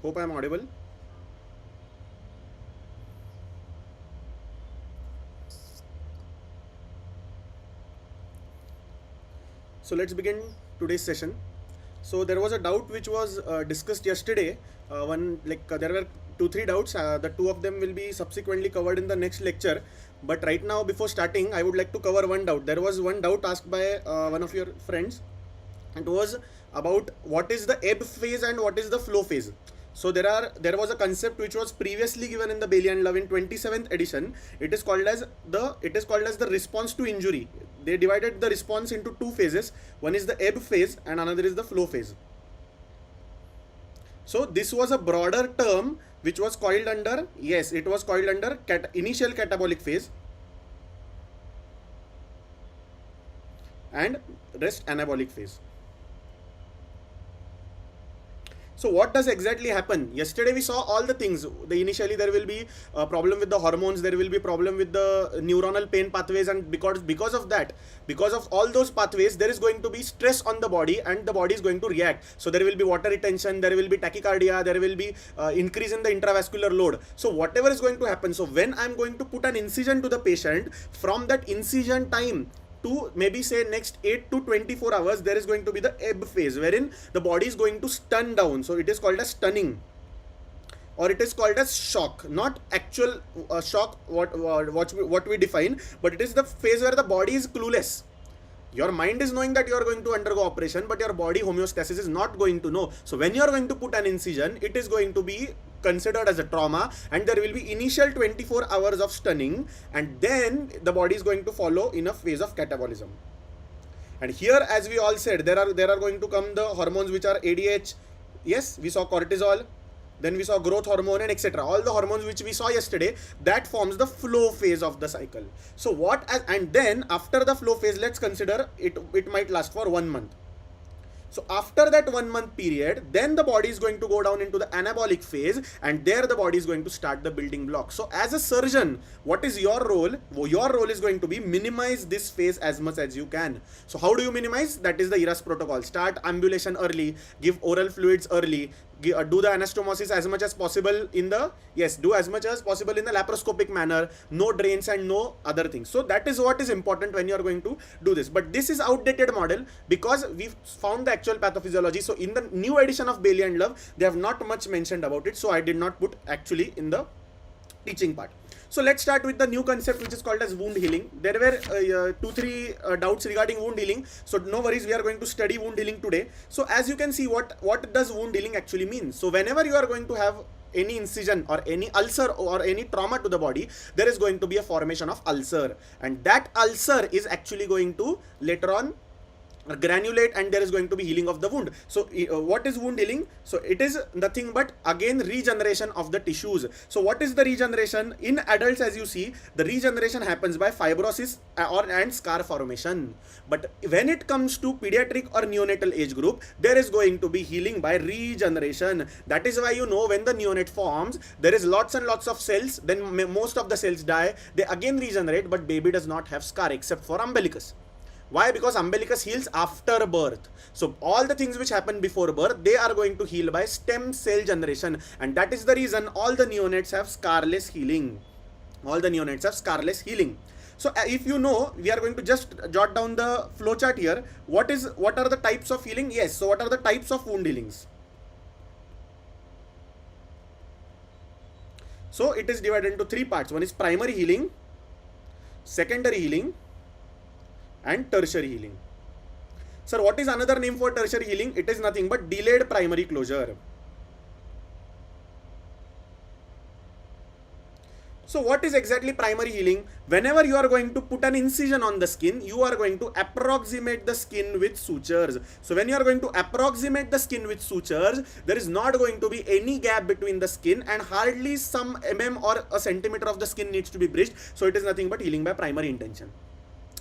Hope I am audible. So let's begin today's session. So there was a doubt which was discussed yesterday. There were 2-3 doubts. The two of them will be subsequently covered in the next lecture. But right now, before starting, I would like to cover one doubt. There was one doubt asked by one of your friends. It was about what is the ebb phase and what is the flow phase. So there was a concept which was previously given in the Bailey and Love in 27th edition. It is called as the response to injury. They divided the response into two phases. One is the ebb phase and another is the flow phase. So this was a broader term which was coiled under, yes, it was coiled under initial catabolic phase and rest anabolic phase. So what does exactly happen? Yesterday we saw all the things. Initially there will be a problem with the hormones, there will be problem with the neuronal pain pathways, and because of all those pathways, there is going to be stress on the body and the body is going to react. So there will be water retention, there will be tachycardia, there will be increase in the intravascular load. So whatever is going to happen, so when I am going to put an incision to the patient, from that incision time to maybe say next 8 to 24 hours, there is going to be the ebb phase wherein the body is going to stun down. So it is called as stunning, or it is called as shock. Not actual shock what we define, but it is the phase where the body is clueless. Your mind is knowing that you are going to undergo operation, but your body homeostasis is not going to know. So when you are going to put an incision, it is going to be considered as a trauma, and there will be initial 24 hours of stunning, and then the body is going to follow in a phase of catabolism. And here, as we all said, there are going to come the hormones which are ADH. Yes, we saw cortisol, then we saw growth hormone, and etc. All the hormones which we saw yesterday, that forms the flow phase of the cycle. So and then after the flow phase, let's consider it might last for 1 month. So after that 1 month period, then the body is going to go down into the anabolic phase, and there the body is going to start the building block. So as a surgeon, what is your role? Your role is going to be minimize this phase as much as you can. So how do you minimize? That is the ERAS protocol. Start ambulation early, give oral fluids early, do the anastomosis as much as possible in the laparoscopic manner, no drains and no other things. So that is what is important when you are going to do this. But this is outdated model because we've found the actual pathophysiology. So in the new edition of Bailey and Love, they have not much mentioned about it. So I did not put actually in the teaching part. So let's start with the new concept which is called as wound healing. There were 2-3 doubts regarding wound healing. So no worries, we are going to study wound healing today. So as you can see, what does wound healing actually mean? So whenever you are going to have any incision or any ulcer or any trauma to the body, there is going to be a formation of ulcer, and that ulcer is actually going to later on granulate, and there is going to be healing of the wound. So what is wound healing? So it is nothing but again regeneration of the tissues. So what is the regeneration? In adults, as you see, the regeneration happens by fibrosis and scar formation. But when it comes to pediatric or neonatal age group, there is going to be healing by regeneration. That is why you know when the neonate forms, there is lots and lots of cells, then most of the cells die, they again regenerate, but baby does not have scar except for umbilicus. Why? Because umbilicus heals after birth. So all the things which happen before birth, they are going to heal by stem cell generation, and that is the reason all the neonates have scarless healing. All the neonates have scarless healing. So if you know, we are going to just jot down the flowchart here. What are the types of healing? Yes, so what are the types of wound healings? So it is divided into 3 parts. One is primary healing, secondary healing, and tertiary healing. Sir, what is another name for tertiary healing? It is nothing but delayed primary closure. So what is exactly primary healing? Whenever you are going to put an incision on the skin, you are going to approximate the skin with sutures. So when you are going to approximate the skin with sutures, there is not going to be any gap between the skin, and hardly some mm or a centimeter of the skin needs to be bridged. So it is nothing but healing by primary intention.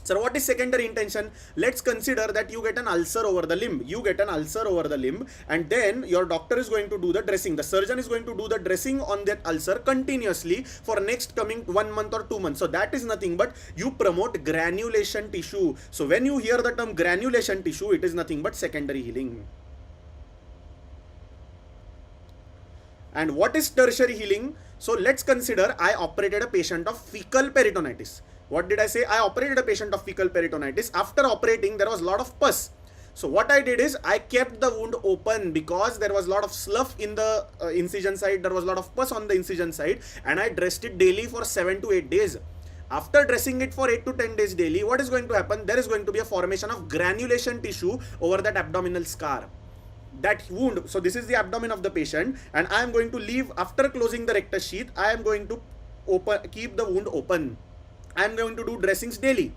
So what is secondary intention? Let's consider that you get an ulcer over the limb. And then your doctor is going to do the dressing. The surgeon is going to do the dressing on that ulcer continuously for next coming 1 month or 2 months. So that is nothing but you promote granulation tissue. So when you hear the term granulation tissue, it is nothing but secondary healing. And what is tertiary healing? So let's consider I operated a patient of fecal peritonitis. What did I say? I operated a patient of fecal peritonitis. After operating, there was a lot of pus. So what I did is I kept the wound open because there was a lot of slough in the incision side. There was a lot of pus on the incision side, and I dressed it daily for 7 to 8 days. After dressing it for 8 to 10 days daily, what is going to happen? There is going to be a formation of granulation tissue over that abdominal scar. That wound, so this is the abdomen of the patient, and I am going to leave after closing the rectus sheath. I am going to keep the wound open. I am going to do dressings daily.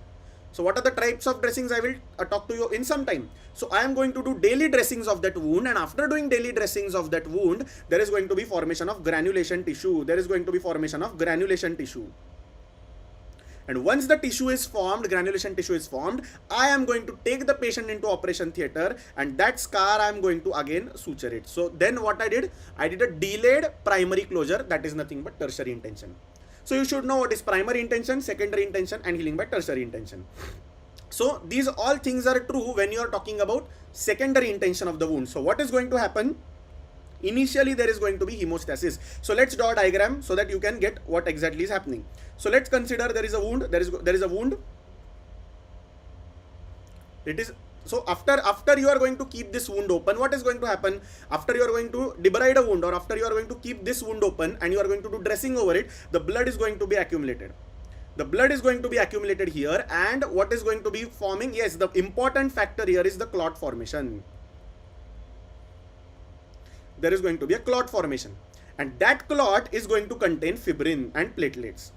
So what are the types of dressings? I will talk to you in some time. So I am going to do daily dressings of that wound, and after doing daily dressings of that wound, there is going to be formation of granulation tissue. There is going to be formation of granulation tissue. And once the tissue is formed, granulation tissue is formed, I am going to take the patient into operation theatre, and that scar I am going to again suture it. So then what I did a delayed primary closure. That is nothing but tertiary intention. So you should know what is primary intention, secondary intention, and healing by tertiary intention. So these all things are true when you are talking about secondary intention of the wound. So what is going to happen? Initially there is going to be hemostasis. So let's draw a diagram so that you can get what exactly is happening. So let's consider there is a wound. There is a wound. It is so after you are going to keep this wound open, what is going to happen? After you are going to debride a wound, or after you are going to keep this wound open and you are going to do dressing over it, the blood is going to be accumulated. The blood is going to be accumulated here, and what is going to be forming? Yes, the important factor here is the clot formation. There is going to be a clot formation, and that clot is going to contain fibrin and platelets.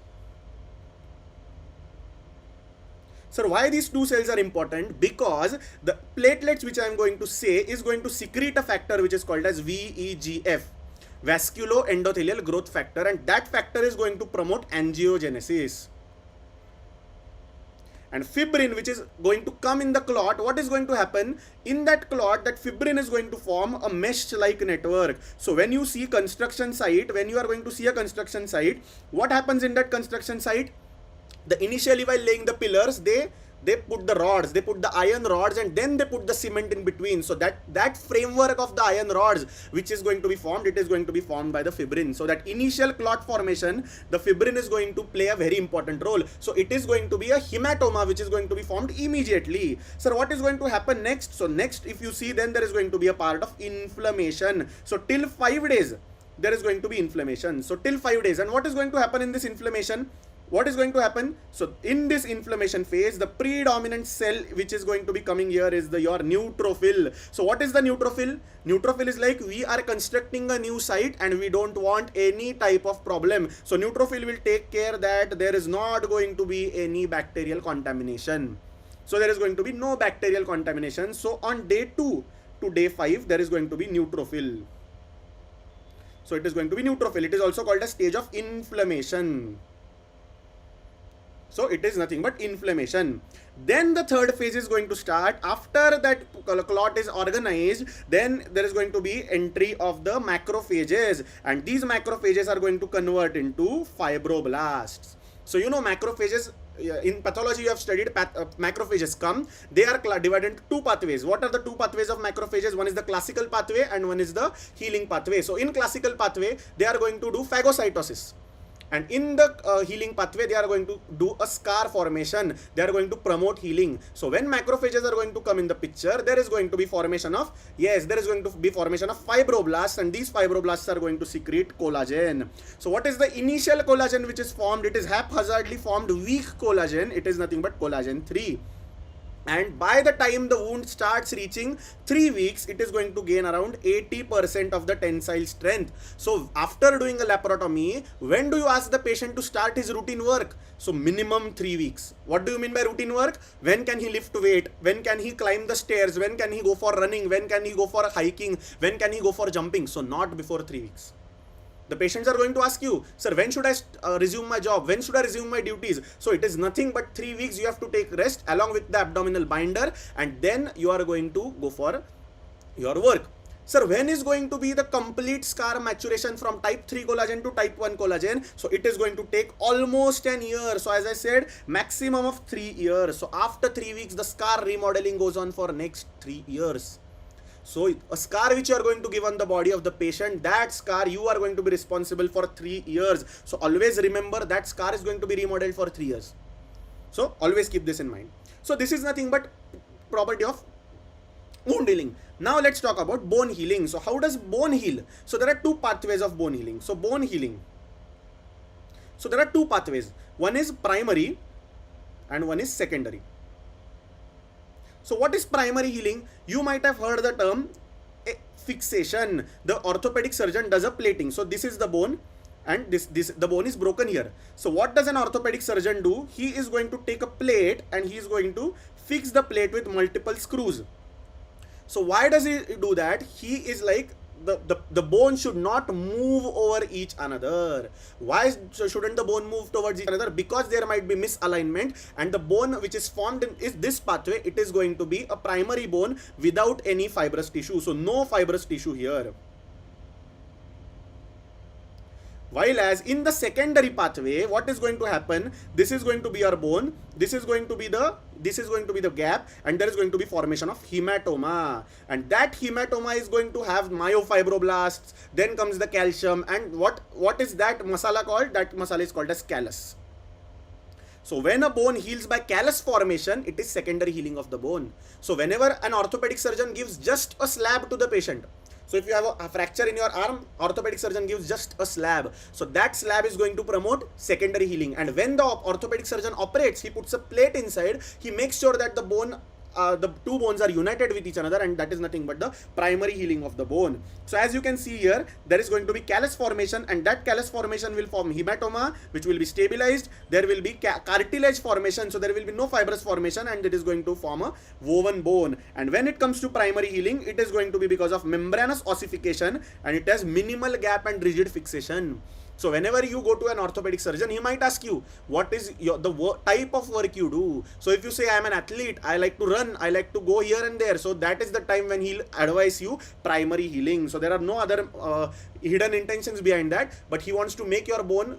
Sir, why these two cells are important? Because the platelets, which I am going to say, is going to secrete a factor which is called as VEGF, vasculoendothelial growth factor, and that factor is going to promote angiogenesis. And fibrin, which is going to come in the clot, what is going to happen? In that clot, that fibrin is going to form a mesh-like network. So when you see construction site, when you are going to see a construction site, what happens in that construction site? Initially while laying the pillars, they put the rods, they put the iron rods, and then they put the cement in between. So that framework of the iron rods which is going to be formed, it is going to be formed by the fibrin. So that initial clot formation, the fibrin is going to play a very important role. So it is going to be a hematoma which is going to be formed immediately. Sir, what is going to happen next? So next, if you see, then there is going to be a part of inflammation. So till 5 days there is going to be inflammation. So till 5 days, and what is going to happen in this inflammation? What is going to happen? So in this inflammation phase, the predominant cell which is going to be coming here is your neutrophil. So what is the neutrophil? Neutrophil is like, we are constructing a new site and we don't want any type of problem. So neutrophil will take care that there is not going to be any bacterial contamination. So there is going to be no bacterial contamination. So on day 2 to day 5, there is going to be neutrophil. So it is going to be neutrophil. It is also called a stage of inflammation. So it is nothing but inflammation. Then the third phase is going to start. After that clot is organized, then there is going to be entry of the macrophages, and these macrophages are going to convert into fibroblasts. So you know, macrophages, in pathology you have studied macrophages come. They are divided into two pathways. What are the two pathways of macrophages? One is the classical pathway and one is the healing pathway. So in classical pathway, they are going to do phagocytosis. And in the healing pathway, they are going to do a scar formation. They are going to promote healing. So when macrophages are going to come in the picture, there is going to be formation of, yes, there is going to be formation of fibroblasts, and these fibroblasts are going to secrete collagen. So what is the initial collagen which is formed? It is haphazardly formed weak collagen. It is nothing but collagen 3. And by the time the wound starts reaching 3 weeks, it is going to gain around 80% of the tensile strength. So after doing a laparotomy, when do you ask the patient to start his routine work? So minimum 3 weeks. What do you mean by routine work? When can he lift weight? When can he climb the stairs? When can he go for running? When can he go for hiking? When can he go for jumping? So not before 3 weeks. The patients are going to ask you, sir, when should I resume my job? When should I resume my duties? So it is nothing but 3 weeks you have to take rest along with the abdominal binder, and then you are going to go for your work. Sir, when is going to be the complete scar maturation from type 3 collagen to type 1 collagen? So it is going to take almost an year. So as I said, maximum of 3 years. So after 3 weeks, the scar remodeling goes on for next 3 years. So a scar which you are going to give on the body of the patient, that scar you are going to be responsible for 3 years. So always remember that scar is going to be remodeled for 3 years. So always keep this in mind. So this is nothing but property of wound healing. Now let's talk about bone healing. So how does bone heal? So there are two pathways of bone healing. So bone healing. So there are two pathways. One is primary and one is secondary. So what is primary healing? You might have heard the term fixation. The orthopedic surgeon does a plating. So this is the bone and the bone is broken here. So what does an orthopedic surgeon do? He is going to take a plate and he is going to fix the plate with multiple screws. So why does he do that? He is like, the bone should not move over each another. Why shouldn't the bone move towards each another? Because there might be misalignment, and the bone which is formed in is this pathway, it is going to be a primary bone without any fibrous tissue. So no fibrous tissue here. While as in the secondary pathway, what is going to happen? This is going to be your bone. This is going to be the gap, and there is going to be formation of hematoma. And that hematoma is going to have myofibroblasts. Then comes the calcium. And what is that masala called? That masala is called as callus. So when a bone heals by callus formation, it is secondary healing of the bone. So whenever an orthopedic surgeon gives just a slab to the patient, so if you have a fracture in your arm, orthopedic surgeon gives just a slab. So that slab is going to promote secondary healing. And when the orthopedic surgeon operates, he puts a plate inside, he makes sure that the bone, the two bones are united with each another, and that is nothing but the primary healing of the bone. So as you can see here, there is going to be callus formation, and that callus formation will form hematoma, which will be stabilized. There will be cartilage formation, so there will be no fibrous formation, and it is going to form a woven bone. And when it comes to primary healing, it is going to be because of membranous ossification, and it has minimal gap and rigid fixation. So whenever you go to an orthopedic surgeon, he might ask you, what is the type of work you do? So if you say, I am an athlete, I like to run, I like to go here and there, so that is the time when he'll advise you primary healing. So there are no other hidden intentions behind that, but he wants to make your bone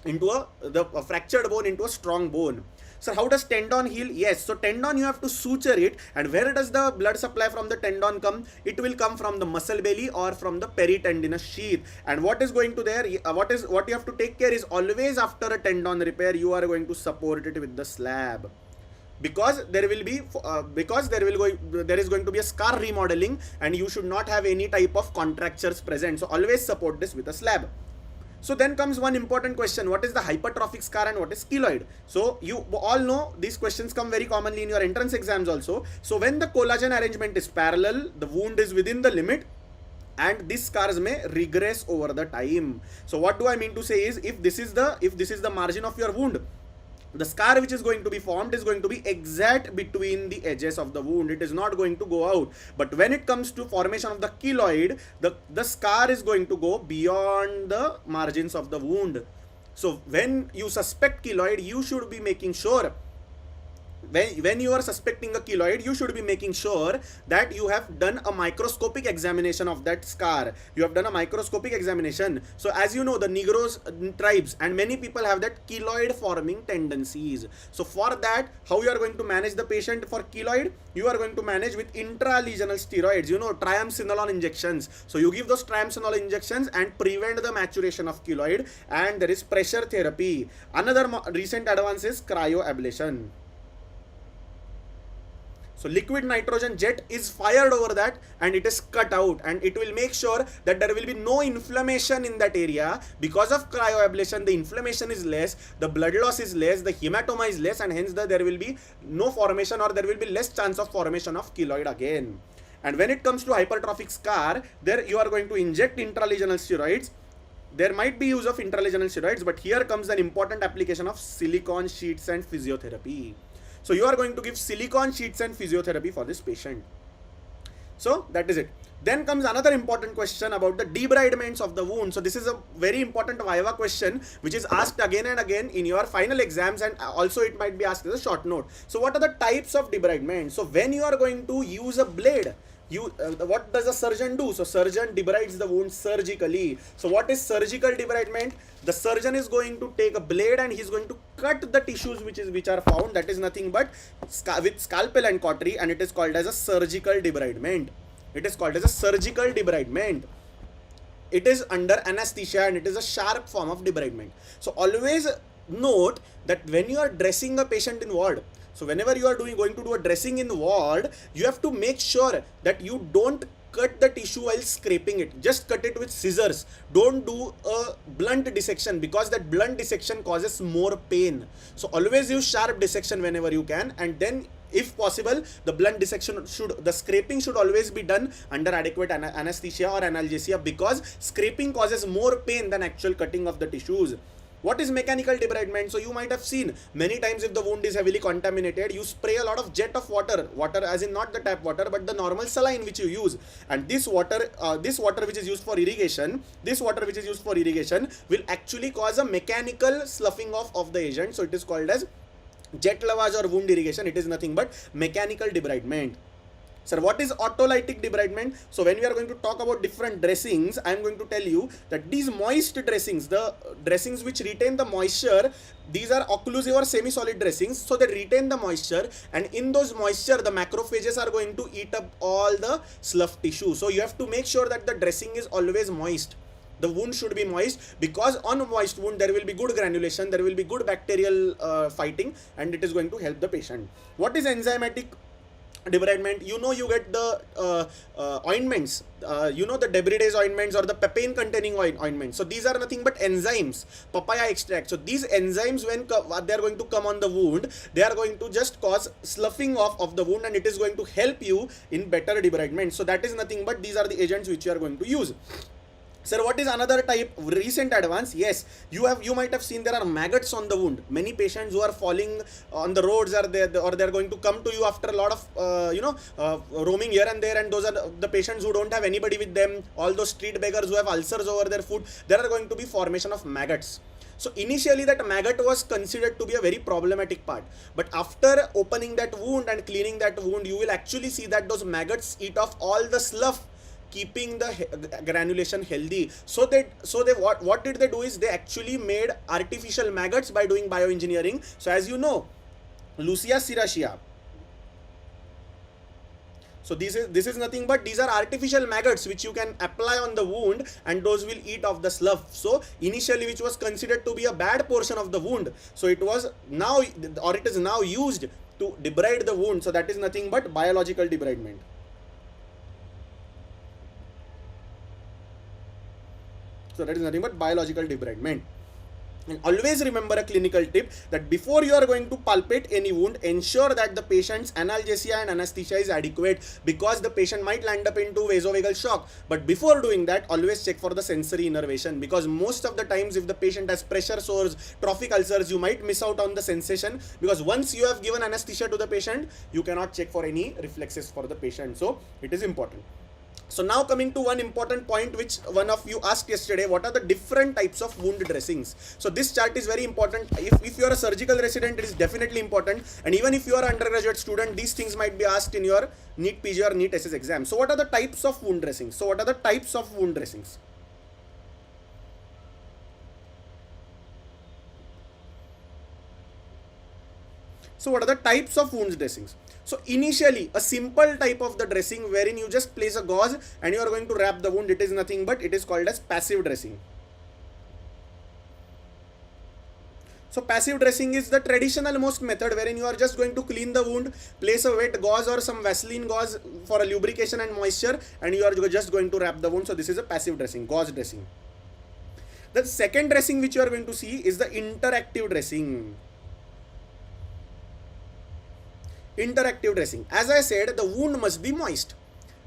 into a fractured bone into a strong bone. So how does tendon heal? Yes, so tendon you have to suture it, and where does the blood supply from the tendon come? It will come from the muscle belly or from the peritendinous sheath. And what is going to there? What you have to take care is always after a tendon repair, you are going to support it with the slab. Because there is going to be a scar remodeling, and you should not have any type of contractures present. So always support this with a slab. So then comes one important question: what is the hypertrophic scar and what is keloid? So you all know these questions come very commonly in your entrance exams also. So when the collagen arrangement is parallel, the wound is within the limit, and these scars may regress over the time. So what do I mean to say is, if this is the margin of your wound, the scar which is going to be formed is going to be exact between the edges of the wound. It is not going to go out. But when it comes to formation of the keloid, the scar is going to go beyond the margins of the wound. So when you suspect keloid, you should be making sure, when you are suspecting a keloid, you should be making sure that you have done a microscopic examination of that scar. You have done a microscopic examination. So as you know, the Negroes tribes and many people have that keloid forming tendencies. So for that, how you are going to manage the patient for keloid? You are going to manage with intralesional steroids, triamcinolone injections. So you give those triamcinolone injections and prevent the maturation of keloid, and there is pressure therapy. Another recent advance is cryoablation. So liquid nitrogen jet is fired over that, and it is cut out, and it will make sure that there will be no inflammation in that area. Because of cryoablation, the inflammation is less, the blood loss is less, the hematoma is less, and hence there will be no formation, or there will be less chance of formation of keloid again. And when it comes to hypertrophic scar, there you are going to inject intralesional steroids. There might be use of intralesional steroids, but here comes an important application of silicone sheets and physiotherapy. So you are going to give silicone sheets and physiotherapy for this patient. So that is it. Then comes another important question about the debridements of the wound. So this is a very important viva question which is asked again and again in your final exams, and also it might be asked as a short note. So what are the types of debridement? So when you are going to use a blade, what does a surgeon do? So surgeon debrides the wound surgically. So what is surgical debridement? The surgeon is going to take a blade and he is going to cut the tissues which are found. That is nothing but with scalpel and cautery, and it is called as a surgical debridement. It is called as a surgical debridement. It is under anesthesia and it is a sharp form of debridement. So always note that when you are dressing a patient in ward, so whenever you are going to do a dressing in ward, you have to make sure that you don't cut the tissue while scraping it. Just cut it with scissors. Don't do a blunt dissection, because that blunt dissection causes more pain. So always use sharp dissection whenever you can, and then if possible the scraping should always be done under adequate anesthesia or analgesia, because scraping causes more pain than actual cutting of the tissues. What is mechanical debridement? So you might have seen many times, if the wound is heavily contaminated, you spray a lot of jet of water as in not the tap water but the normal saline which you use, and this water which is used for irrigation will actually cause a mechanical sloughing off of the agent. So it is called as jet lavage or wound irrigation. It is nothing but mechanical debridement. Sir, what is autolytic debridement? So when we are going to talk about different dressings, I am going to tell you that these moist dressings, the dressings which retain the moisture, these are occlusive or semi-solid dressings, so they retain the moisture, and in those moisture the macrophages are going to eat up all the slough tissue. So you have to make sure that the dressing is always moist. The wound should be moist, because on a moist wound there will be good granulation, there will be good bacterial fighting, and it is going to help the patient. What is enzymatic debridement? You know, you get the ointments, you know, the debridase ointments or the papain containing ointments. So these are nothing but enzymes, papaya extract. So these enzymes, when they are going to come on the wound, they are going to just cause sloughing off of the wound, and it is going to help you in better debridement. So that is nothing but these are the agents which you are going to use. Sir, what is another type, recent advance? Yes, you might have seen there are maggots on the wound. Many patients who are falling on the roads are there, or they are going to come to you after a lot of roaming here and there, and those are the patients who don't have anybody with them. All those street beggars who have ulcers over their foot, there are going to be formation of maggots. So initially that maggot was considered to be a very problematic part, but after opening that wound and cleaning that wound, you will actually see that those maggots eat off all the slough, keeping the granulation healthy. So they what did they do is they actually made artificial maggots by doing bioengineering. So as you know, Lucia serracea, so this is nothing but these are artificial maggots which you can apply on the wound, and those will eat off the slough. So initially, which was considered to be a bad portion of the wound, so it was now, or it is now used to debride the wound. So that is nothing but biological debridement. So that is nothing but biological debridement. And always remember a clinical tip, that before you are going to palpate any wound, ensure that the patient's analgesia and anesthesia is adequate, because the patient might land up into vasovagal shock. But before doing that, always check for the sensory innervation, because most of the times if the patient has pressure sores, trophic ulcers, you might miss out on the sensation, because once you have given anesthesia to the patient, you cannot check for any reflexes for the patient. So it is important. So now coming to one important point which one of you asked yesterday, what are the different types of wound dressings? So this chart is very important. If you are a surgical resident, it is definitely important, and even if you are an undergraduate student, these things might be asked in your NEET PG or NEET SS exam. So what are the types of wound dressings? So what are the types of wound dressings? So what are the types of wound dressings? So initially, a simple type of the dressing wherein you just place a gauze and you are going to wrap the wound, it is nothing but it is called as passive dressing. So passive dressing is the traditional most method wherein you are just going to clean the wound, place a wet gauze or some Vaseline gauze for a lubrication and moisture, and you are just going to wrap the wound. So this is a passive dressing, gauze dressing. The second dressing which you are going to see is the interactive dressing. Interactive dressing. As I said, the wound must be moist.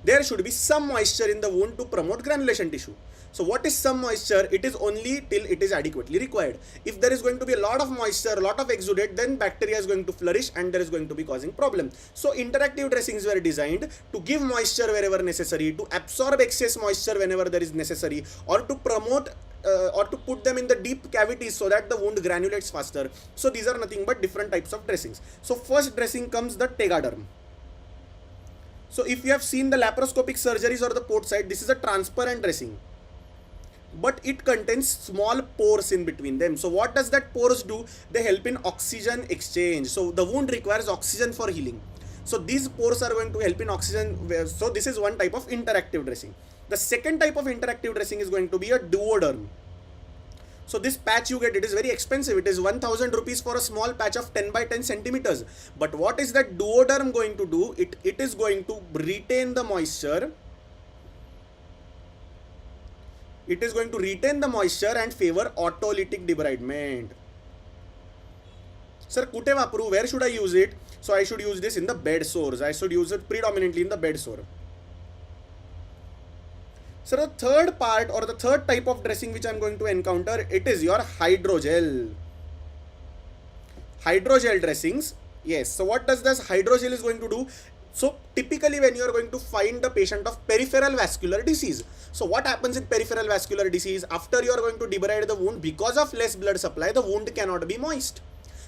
There should be some moisture in the wound to promote granulation tissue. So what is some moisture? It is only till it is adequately required. If there is going to be a lot of moisture, a lot of exudate, then bacteria is going to flourish and there is going to be causing problem. So interactive dressings were designed to give moisture wherever necessary, to absorb excess moisture whenever there is necessary, or to promote or to put them in the deep cavities so that the wound granulates faster. So these are nothing but different types of dressings. So first dressing comes the Tegaderm. So if you have seen the laparoscopic surgeries or the port side, this is a transparent dressing, but it contains small pores in between them. So what does that pores do? They help in oxygen exchange. So the wound requires oxygen for healing. So these pores are going to help in oxygen. So this is one type of interactive dressing. The second type of interactive dressing is going to be a duoderm. So this patch you get, it is very expensive. It is 1000 rupees for a small patch of 10 by 10 centimeters. But what is that duoderm going to do? It is going to retain the moisture. It is going to retain the moisture and favor autolytic debridement. Sir, kute vapru, where should I use it? So I should use this in the bed sores. I should use it predominantly in the bed sore. So the third part or the third type of dressing which I am going to encounter, it is your hydrogel. Hydrogel dressings. Yes. So what does this hydrogel is going to do? So typically when you are going to find the patient of peripheral vascular disease. So what happens in peripheral vascular disease? After you are going to debride the wound, because of less blood supply, the wound cannot be moist.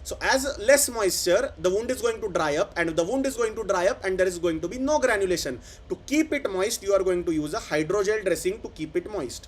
So as less moisture, the wound is going to dry up, and the wound is going to dry up and there is going to be no granulation. To keep it moist, you are going to use a hydrogel dressing to keep it moist.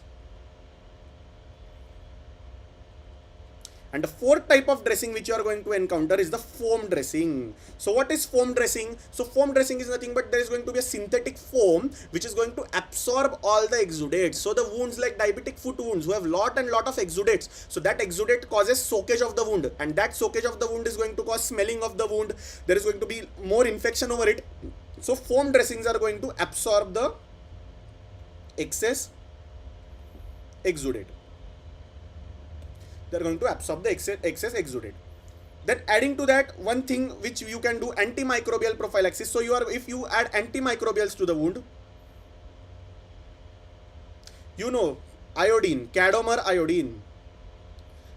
And the fourth type of dressing which you are going to encounter is the foam dressing. So what is foam dressing? So foam dressing is nothing but there is going to be a synthetic foam which is going to absorb all the exudates. So the wounds like diabetic foot wounds who have lot and lot of exudates. So that exudate causes soakage of the wound, and that soakage of the wound is going to cause smelling of the wound. There is going to be more infection over it. So foam dressings are going to absorb the excess exudate. They are going to absorb the excess exudate. Then adding to that, one thing which you can do, antimicrobial prophylaxis. So if you add antimicrobials to the wound, you know, iodine, Cadomer iodine.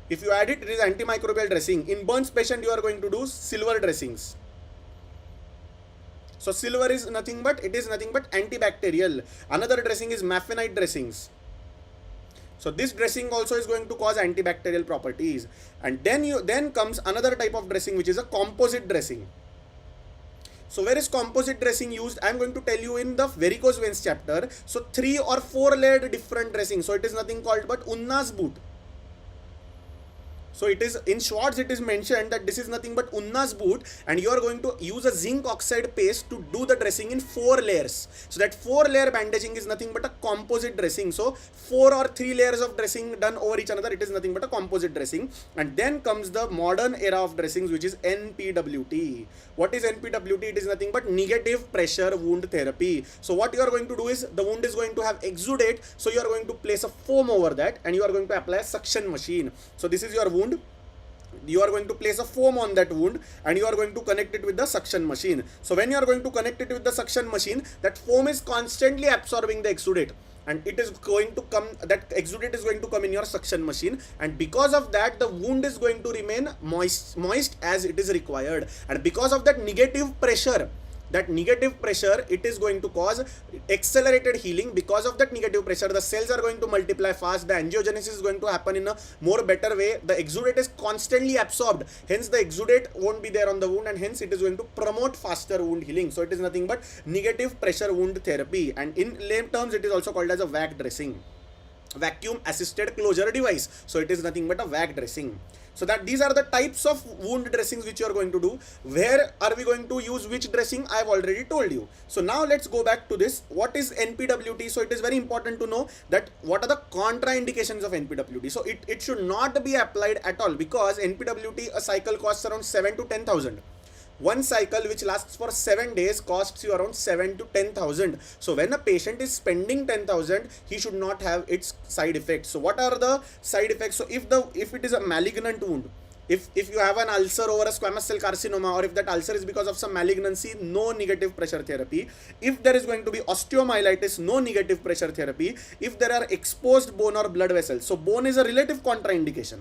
If you add it, it is antimicrobial dressing. In burns patient, you are going to do silver dressings. So silver is nothing but, it is nothing but antibacterial. Another dressing is mafenite dressings. So this dressing also is going to cause antibacterial properties. And then comes another type of dressing which is a composite dressing. So where is composite dressing used? I am going to tell you in the varicose veins chapter. So 3 or 4 layered different dressing. So it is nothing called but Unna's boot. So it is, in Schwartz it is mentioned that this is nothing but Unna's boot, and you are going to use a zinc oxide paste to do the dressing in 4 layers. So that 4 layer bandaging is nothing but a composite dressing. So 4 or 3 layers of dressing done over each another, it is nothing but a composite dressing. And then comes the modern era of dressings which is NPWT. What is NPWT? It is nothing but negative pressure wound therapy. So what you are going to do is, the wound is going to have exudate, so you are going to place a foam over that and you are going to apply a suction machine. So this is your wound. You are going to place a foam on that wound and you are going to connect it with the suction machine. So when you are going to connect it with the suction machine, that foam is constantly absorbing the exudate, and it is going to come, that exudate is going to come in your suction machine, and because of that the wound is going to remain moist as it is required. And because of that negative pressure, it is going to cause accelerated healing. Because of that negative pressure, the cells are going to multiply fast, the angiogenesis is going to happen in a more better way, the exudate is constantly absorbed, hence the exudate won't be there on the wound, and hence it is going to promote faster wound healing. So it is nothing but negative pressure wound therapy, and in lame terms it is also called as a VAC dressing, vacuum assisted closure device. So it is nothing but a VAC dressing. So that these are the types of wound dressings which you are going to do. Where are we going to use which dressing? I have already told you. So now let's go back to this. What is NPWT? So it is very important to know that what are the contraindications of NPWT. So it should not be applied at all, because NPWT, a cycle costs around 7 to 10,000. One cycle which lasts for 7 days costs you around 7 to 10,000. So when a patient is spending 10,000, he should not have its side effects. So what are the side effects? So if it is a malignant wound, if you have an ulcer over a squamous cell carcinoma, or if that ulcer is because of some malignancy, no negative pressure therapy. If there is going to be osteomyelitis, no negative pressure therapy. If there are exposed bone or blood vessels, so bone is a relative contraindication,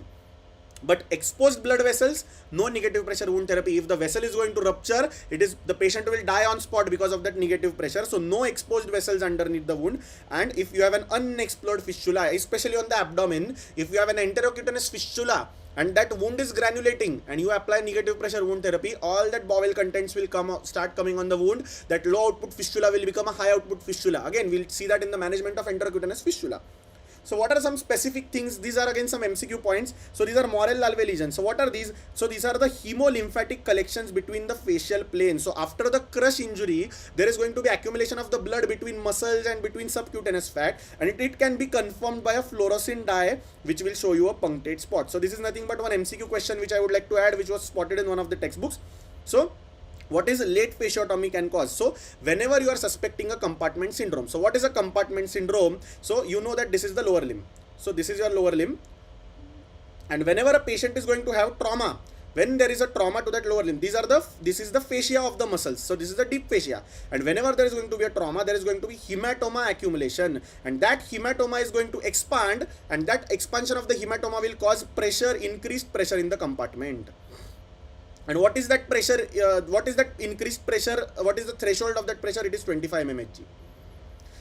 but exposed blood vessels, no negative pressure wound therapy. If the vessel is going to rupture, the patient will die on spot because of that negative pressure. So no exposed vessels underneath the wound. And if you have an unexplored fistula, especially on the abdomen, if you have an enterocutaneous fistula and that wound is granulating and you apply negative pressure wound therapy, all that bowel contents will start coming on the wound. That low output fistula will become a high output fistula. Again, we'll see that in the management of enterocutaneous fistula. So what are some specific things? These are again some MCQ points. So these are moral larvae lesions. So what are these? So these are the hemolymphatic collections between the facial plane. So after the crush injury, there is going to be accumulation of the blood between muscles and between subcutaneous fat, and it can be confirmed by a fluorescent dye which will show you a punctate spot. So this is nothing but one MCQ question which I would like to add, which was spotted in one of the textbooks. So what is late fasciotomy can cause? So whenever you are suspecting a compartment syndrome. So what is a compartment syndrome? So you know that this is the lower limb. So this is your lower limb, and whenever a patient is going to have trauma, when there is a trauma to that lower limb, this is the fascia of the muscles. So this is the deep fascia, and whenever there is going to be a trauma, there is going to be hematoma accumulation, and that hematoma is going to expand, and that expansion of the hematoma will cause pressure, increased pressure in the compartment. And what is that pressure? What is that increased pressure? What is the threshold of that pressure? It is 25 mmHg.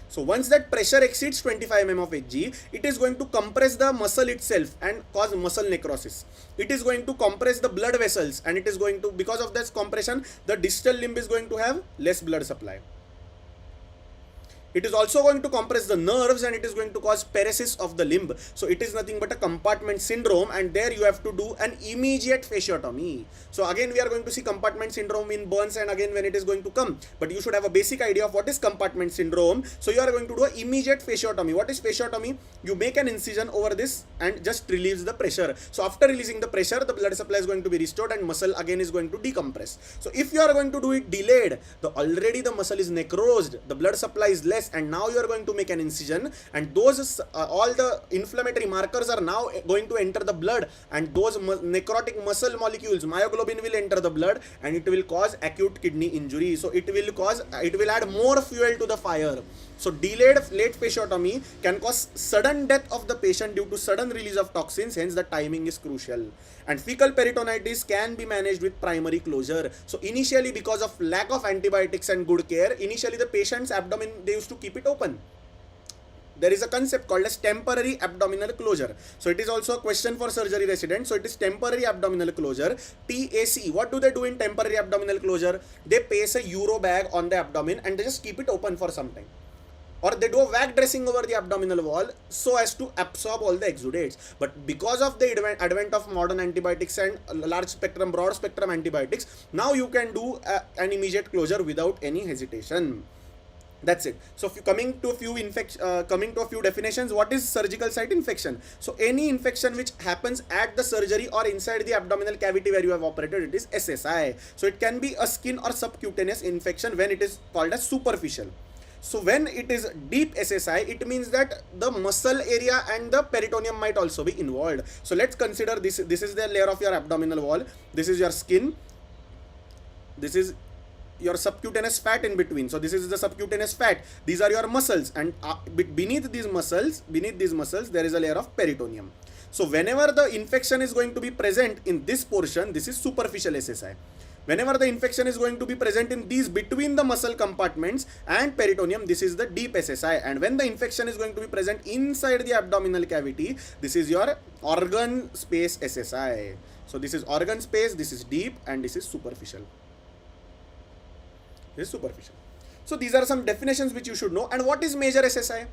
So once that pressure exceeds 25 mm of Hg, it is going to compress the muscle itself and cause muscle necrosis. It is going to compress the blood vessels, and it is going to, because of this compression, the distal limb is going to have less blood supply. It is also going to compress the nerves, and it is going to cause paresis of the limb. So it is nothing but a compartment syndrome, and there you have to do an immediate fasciotomy. So again we are going to see compartment syndrome in burns, and again when it is going to come, but you should have a basic idea of what is compartment syndrome. So you are going to do an immediate fasciotomy. What is fasciotomy? You make an incision over this and just relieves the pressure. So after releasing the pressure, the blood supply is going to be restored, and muscle again is going to decompress. So if you are going to do it delayed, already the muscle is necrosed, the blood supply is less, and now you are going to make an incision, and those all the inflammatory markers are now going to enter the blood, and those necrotic muscle molecules, myoglobin, will enter the blood, and it will cause acute kidney injury. So it will add more fuel to the fire. So delayed late fasciotomy can cause sudden death of the patient due to sudden release of toxins, hence the timing is crucial. And fecal peritonitis can be managed with primary closure. So initially, because of lack of antibiotics and good care, initially the patient's abdomen, they used to keep it open. There is a concept called as temporary abdominal closure. So it is also a question for surgery residents. So it is temporary abdominal closure, TAC. What do they do in temporary abdominal closure? They paste a Euro bag on the abdomen and they just keep it open for some time. Or they do a vac dressing over the abdominal wall so as to absorb all the exudates. But because of the advent of modern antibiotics and large spectrum, broad spectrum antibiotics, now you can do an immediate closure without any hesitation. That's it. So coming to a few definitions, what is surgical site infection? So any infection which happens at the surgery or inside the abdominal cavity where you have operated, it is SSI. So it can be a skin or subcutaneous infection when it is called as superficial. So when it is deep SSI, it means that the muscle area and the peritoneum might also be involved. So let's consider this. This is the layer of your abdominal wall. This is your skin. This is your subcutaneous fat in between. So this is the subcutaneous fat. These are your muscles, and beneath these muscles, there is a layer of peritoneum. So whenever the infection is going to be present in this portion, this is superficial SSI. Whenever the infection is going to be present in these between the muscle compartments and peritoneum, this is the deep SSI. And when the infection is going to be present inside the abdominal cavity, this is your organ space SSI. So this is organ space, this is deep, and this is superficial. This is superficial. So these are some definitions which you should know. And what is major SSI?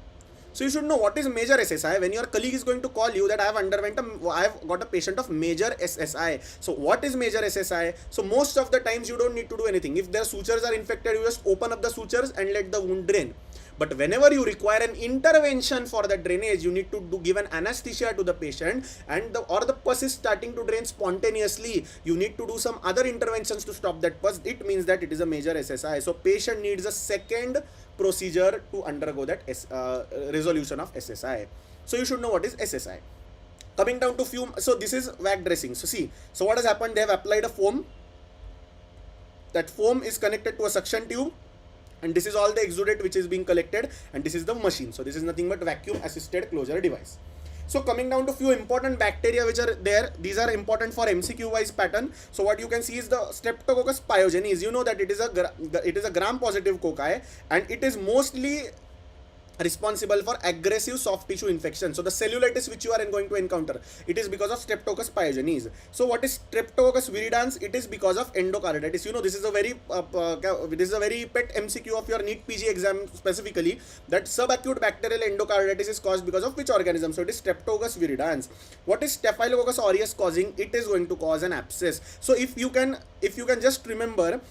So you should know what is major SSI. When your colleague is going to call you that I have got a patient of major SSI. So what is major SSI? So most of the times you don't need to do anything. If their sutures are infected, you just open up the sutures and let the wound drain. But whenever you require an intervention for the drainage, you need to give an anesthesia to the patient, and or the pus is starting to drain spontaneously, you need to do some other interventions to stop that pus. It means that it is a major SSI. So patient needs a second procedure to undergo that resolution of SSI. So you should know what is SSI. Coming down to few, so this is vac dressing. So see, so what has happened? They have applied a foam. That foam is connected to a suction tube, and this is all the exudate which is being collected, and this is the machine. So this is nothing but vacuum assisted closure device. So coming down to few important bacteria which are there, these are important for MCQ wise pattern. So what you can see is the Streptococcus pyogenes. You know that it is a gram positive cocci, and it is mostly responsible for aggressive soft tissue infection. So the cellulitis which you are going to encounter, it is because of Streptococcus pyogenes. So what is Streptococcus viridans? It is because of endocarditis. You know, this is a very pet MCQ of your NEET PG exam specifically, that subacute bacterial endocarditis is caused because of which organism? So it is Streptococcus viridans. What is Staphylococcus aureus causing? It is going to cause an abscess. So if you can just remember,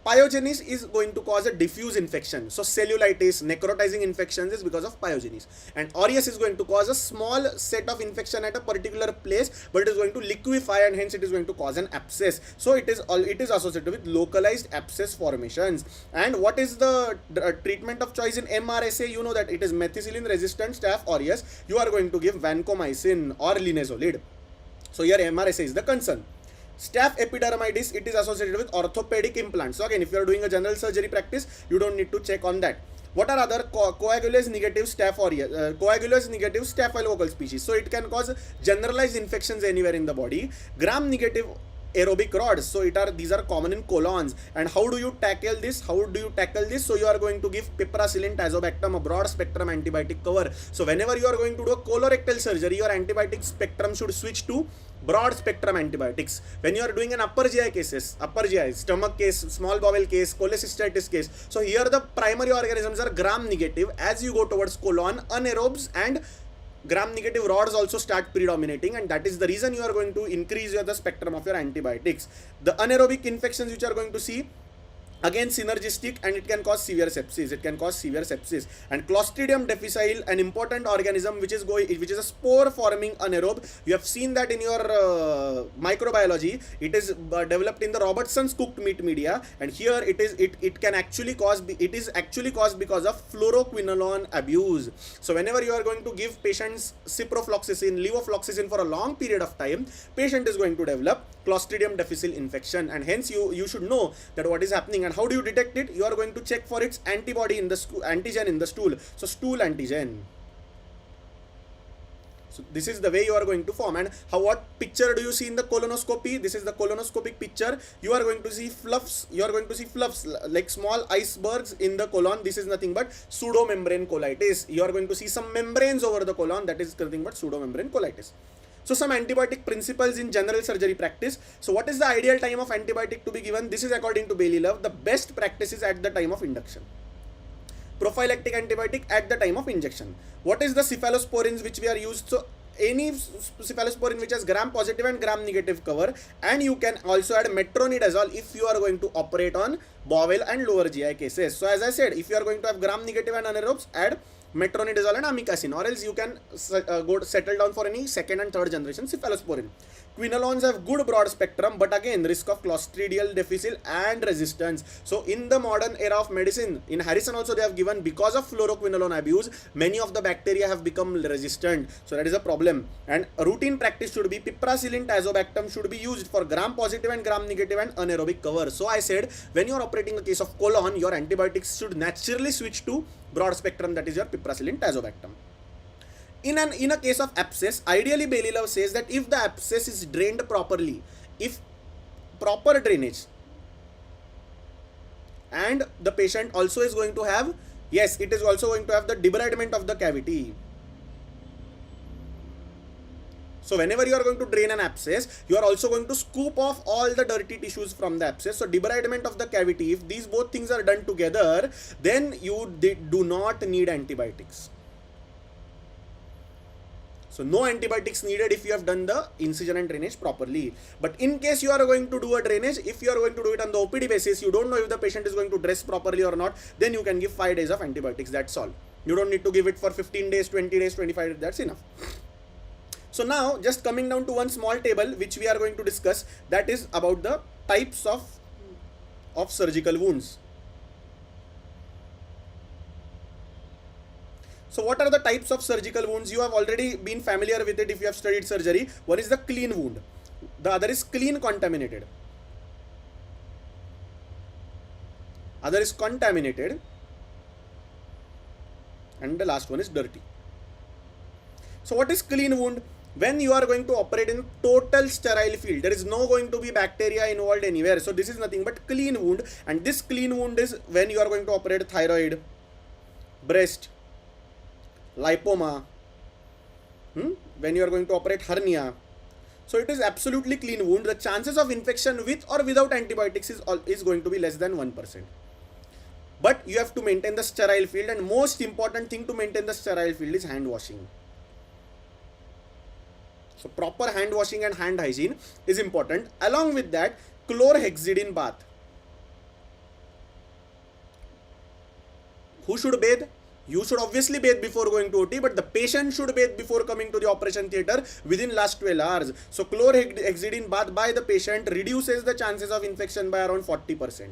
pyogenes is going to cause a diffuse infection. So cellulitis, necrotizing infections is because of pyogenes. And aureus is going to cause a small set of infection at a particular place, but it is going to liquefy and hence it is going to cause an abscess. So it is associated with localized abscess formations. And what is the treatment of choice in MRSA? You know that it is methicillin resistant Staph aureus. You are going to give vancomycin or linezolid. So here MRSA is the concern. Staph epidermidis, it is associated with orthopedic implants. So again, if you are doing a general surgery practice, you don't need to check on that. What are other coagulase negative Staph aureus, coagulase negative staphylococcal species? So it can cause generalized infections anywhere in the body. Gram negative aerobic rods, so these are common in colons. And how do you tackle this? So you are going to give piperacillin-tazobactam, a broad spectrum antibiotic cover. So whenever you are going to do a colorectal surgery, your antibiotic spectrum should switch to broad spectrum antibiotics. When you are doing an upper GI, stomach case, small bowel case, cholecystitis case, so here the primary organisms are gram negative. As you go towards colon, anaerobes and gram negative rods also start predominating, and that is the reason you are going to increase the spectrum of your antibiotics. The anaerobic infections which you are going to see, again synergistic, and it can cause severe sepsis. And Clostridium difficile, an important organism which is a spore forming anaerobe. You have seen that in your microbiology. It is developed in the Robertson's cooked meat media, and here it is actually caused because of fluoroquinolone abuse. So whenever you are going to give patients ciprofloxacin, levofloxacin for a long period of time, patient is going to develop Clostridium difficile infection, and hence you should know that what is happening. And how do you detect it? You are going to check for its antibody in the antigen in the stool. So stool antigen. So this is the way you are going to form. And what picture do you see in the colonoscopy? This is the colonoscopic picture. You are going to see fluffs. Like small icebergs in the colon. This is nothing but pseudomembrane colitis. You are going to see some membranes over the colon. That is nothing but pseudomembrane colitis. So some antibiotic principles in general surgery practice. So what is the ideal time of antibiotic to be given? This is according to Bailey Love. The best practice is at the time of induction. Prophylactic antibiotic at the time of injection. What is the cephalosporins which we are used? So any cephalosporin which has gram positive and gram negative cover, and you can also add metronidazole if you are going to operate on bowel and lower GI cases. So as I said, if you are going to have gram negative and anaerobes, add metronidazole and amikacin, or else you can settle down for any second and third generation cephalosporin. Quinolones have good broad spectrum, but again risk of Clostridial difficile and resistance. So in the modern era of medicine, in Harrison also they have given, because of fluoroquinolone abuse, many of the bacteria have become resistant. So that is a problem. And routine practice should be piperacillin-tazobactam should be used for gram positive and gram negative and anaerobic cover. So I said, when you are operating a case of colon, your antibiotics should naturally switch to broad spectrum, that is your piperacillin-tazobactam. In a case of abscess, ideally Bailey Love says that if the abscess is drained properly, if proper drainage, and the patient also is going to have, yes, it is also going to have the debridement of the cavity. So whenever you are going to drain an abscess, you are also going to scoop off all the dirty tissues from the abscess. So debridement of the cavity, if these both things are done together, then you do not need antibiotics. So no antibiotics needed if you have done the incision and drainage properly. But in case you are going to do a drainage, if you are going to do it on the OPD basis, you don't know if the patient is going to dress properly or not, then you can give 5 days of antibiotics, that's all. You don't need to give it for 15 days, 20 days, 25 days, that's enough. So now just coming down to one small table which we are going to discuss, that is about the types of surgical wounds. So what are the types of surgical wounds? You have already been familiar with it if you have studied surgery. One is the clean wound. The other is clean-contaminated. Other is contaminated. And the last one is dirty. So what is clean wound? When you are going to operate in total sterile field, there is no going to be bacteria involved anywhere. So this is nothing but clean wound. And this clean wound is when you are going to operate thyroid, breast, lipoma, when you are going to operate hernia. So it is absolutely clean wound. The chances of infection with or without antibiotics is going to be less than 1%. But you have to maintain the sterile field, and most important thing to maintain the sterile field is hand washing. So proper hand washing and hand hygiene is important. Along with that, chlorhexidine bath. Who should bathe? You should obviously bathe before going to OT, but the patient should bathe before coming to the operation theatre within last 12 hours. So chlorhexidine bath by the patient reduces the chances of infection by around 40%.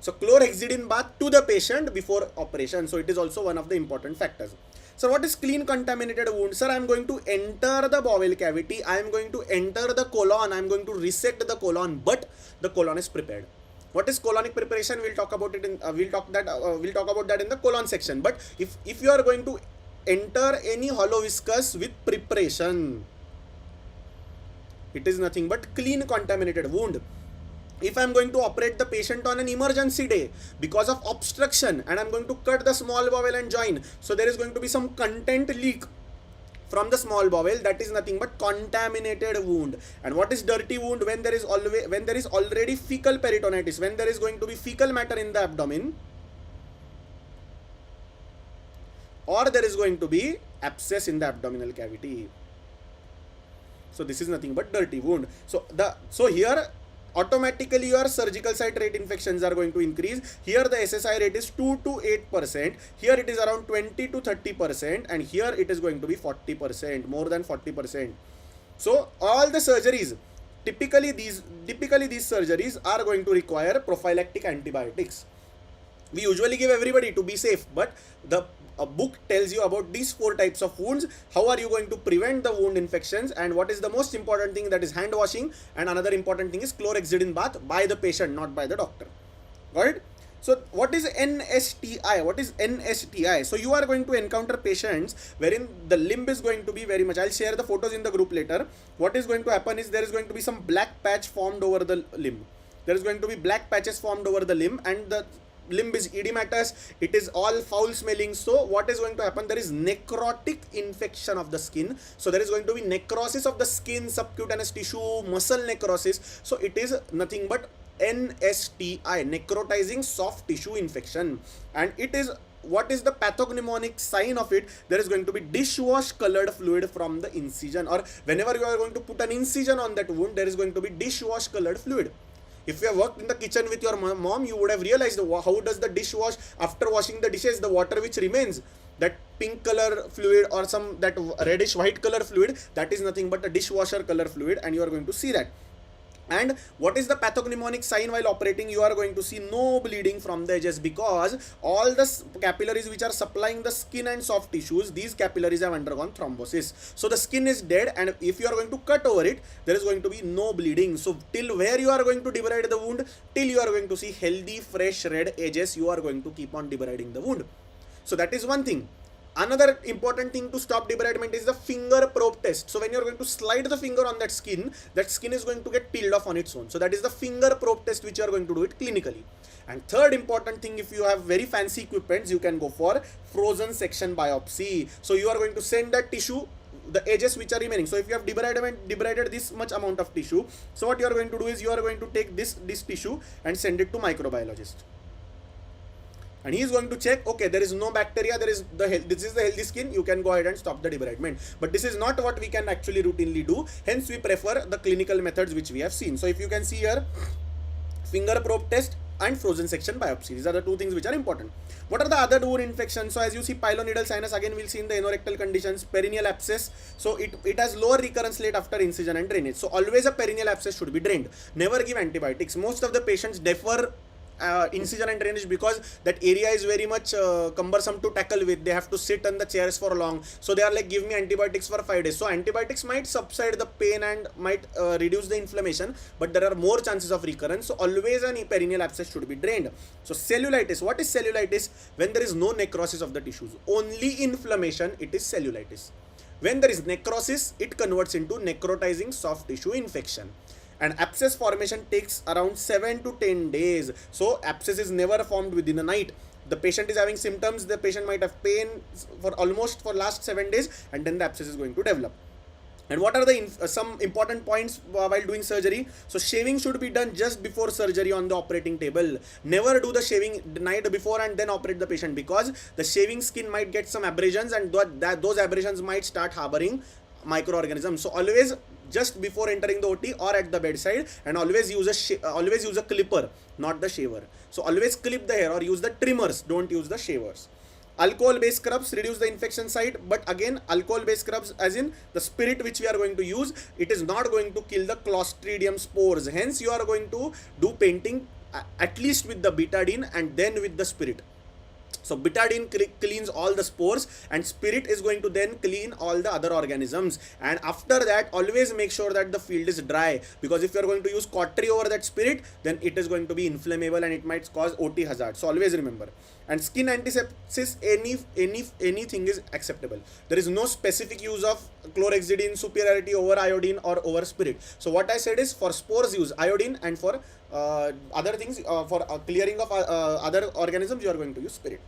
So chlorhexidine bath to the patient before operation. So it is also one of the important factors. So what is clean contaminated wound? Sir, I am going to enter the bowel cavity. I am going to enter the colon. I am going to resect the colon, but the colon is prepared. What is colonic preparation? We'll talk about it in we'll talk about that in the colon section. But if you are going to enter any hollow viscous with preparation, it is nothing but clean contaminated wound. If I am going to operate the patient on an emergency day because of obstruction, and I am going to cut the small bowel and join, so there is going to be some content leak from the small bowel, that is nothing but contaminated wound. And what is dirty wound? When there is already fecal peritonitis, when there is going to be fecal matter in the abdomen, or there is going to be abscess in the abdominal cavity. So this is nothing but dirty wound. So here automatically your surgical site rate infections are going to increase. Here the SSI rate is 2 to 8%. Here it is around 20 to 30%, and here it is going to be 40%, more than 40%. So all the surgeries, typically these surgeries are going to require prophylactic antibiotics. We usually give everybody to be safe, but a book tells you about these 4 types of wounds. How are you going to prevent the wound infections, and what is the most important thing? That is hand washing, and another important thing is chlorhexidine bath by the patient, not by the doctor. Got it? So what is NSTI? What is NSTI? So you are going to encounter patients wherein the limb is going to be very much, I'll share the photos in the group later. What is going to happen is there is going to be some black patch formed over the limb. There is going to be black patches formed over the limb, and the limb is edematous, it is all foul smelling. So what is going to happen? There is necrotic infection of the skin. So there is going to be necrosis of the skin, subcutaneous tissue, muscle necrosis. So it is nothing but NSTI, necrotizing soft tissue infection. And it is, what is the pathognomonic sign of it? There is going to be dishwash colored fluid from the incision, or whenever you are going to put an incision on that wound, there is going to be dishwash colored fluid. If you have worked in the kitchen with your mom, you would have realized how does the dishwash, after washing the dishes, the water which remains, that pink color fluid or that reddish white color fluid, that is nothing but a dishwasher color fluid, and you are going to see that. And what is the pathognomonic sign while operating? You are going to see no bleeding from the edges, because all the capillaries which are supplying the skin and soft tissues, these capillaries have undergone thrombosis. So the skin is dead, and if you are going to cut over it, there is going to be no bleeding. So till where you are going to debride the wound, till you are going to see healthy, fresh, red edges, you are going to keep on debriding the wound. So that is one thing. Another important thing to stop debridement is the finger probe test. So when you are going to slide the finger on that skin is going to get peeled off on its own. So that is the finger probe test which you are going to do it clinically. And third important thing, if you have very fancy equipments, you can go for frozen section biopsy. So you are going to send that tissue, the edges which are remaining. So if you have debrided this much amount of tissue, so what you are going to do is you are going to take this tissue and send it to microbiologist. And he is going to check, okay, there is no bacteria, this is the healthy skin, you can go ahead and stop the debridement. But this is not what we can actually routinely do. Hence, we prefer the clinical methods which we have seen. So if you can see here, finger probe test and frozen section biopsy. These are the 2 things which are important. What are the other wound infections? So as you see, piloneedle sinus, again we'll see in the anorectal conditions, perineal abscess. So it has lower recurrence rate after incision and drainage. So always a perineal abscess should be drained. Never give antibiotics. Most of the patients defer incision and drainage because that area is very much cumbersome to tackle with. They have to sit on the chairs for long, so they are like, give me antibiotics for 5 days. So antibiotics might subside the pain and might reduce the inflammation, but there are more chances of recurrence. So always a perineal abscess should be drained. So cellulitis, what is cellulitis? When there is no necrosis of the tissues, only inflammation, it is cellulitis. When there is necrosis, it converts into necrotizing soft tissue infection. And abscess formation takes around 7 to 10 days. So abscess is never formed within a night. The patient is having symptoms, the patient might have pain for almost for last 7 days, and then the abscess is going to develop. And what are the some important points while doing surgery? So shaving should be done just before surgery on the operating table. Never do the shaving the night before and then operate the patient, because the shaving skin might get some abrasions, and those abrasions might start harboring microorganisms. So always just before entering the OT or at the bedside, and always use a clipper, not the shaver. So always clip the hair or use the trimmers, don't use the shavers. Alcohol based scrubs reduce the infection site, but again, alcohol based scrubs, as in the spirit which we are going to use, it is not going to kill the Clostridium spores. Hence you are going to do painting at least with the betadine and then with the spirit. So betadine cleans all the spores, and spirit is going to then clean all the other organisms. And after that, always make sure that the field is dry, because if you are going to use cautery over that spirit, then it is going to be inflammable and it might cause OT hazard. So always remember. And skin antisepsis, anything is acceptable. There is no specific use of chlorhexidine superiority over iodine or over spirit. So what I said is, for spores use iodine, and for other things, for clearing of other organisms, you are going to use spirit.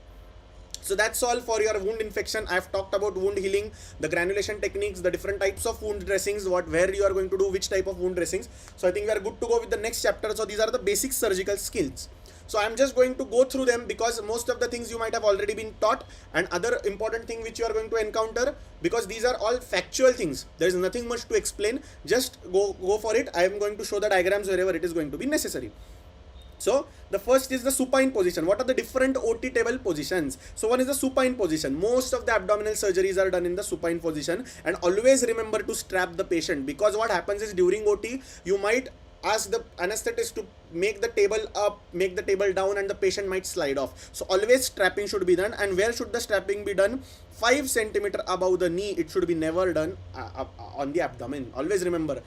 So that's all for your wound infection. I have talked about wound healing, the granulation techniques, the different types of wound dressings, where you are going to do which type of wound dressings. So I think we are good to go with the next chapter. So these are the basic surgical skills. So I'm just going to go through them, because most of the things you might have already been taught, and other important thing which you are going to encounter, because these are all factual things. There is nothing much to explain. Just go for it. I am going to show the diagrams wherever it is going to be necessary. So the first is the supine position. What are the different OT table positions? So one is the supine position. Most of the abdominal surgeries are done in the supine position, and always remember to strap the patient, because what happens is, during OT you might ask the anesthetist to make the table up, make the table down, and the patient might slide off. So always strapping should be done. And where should the strapping be done? 5 centimeter above the knee. It should be never done on the abdomen. Always remember,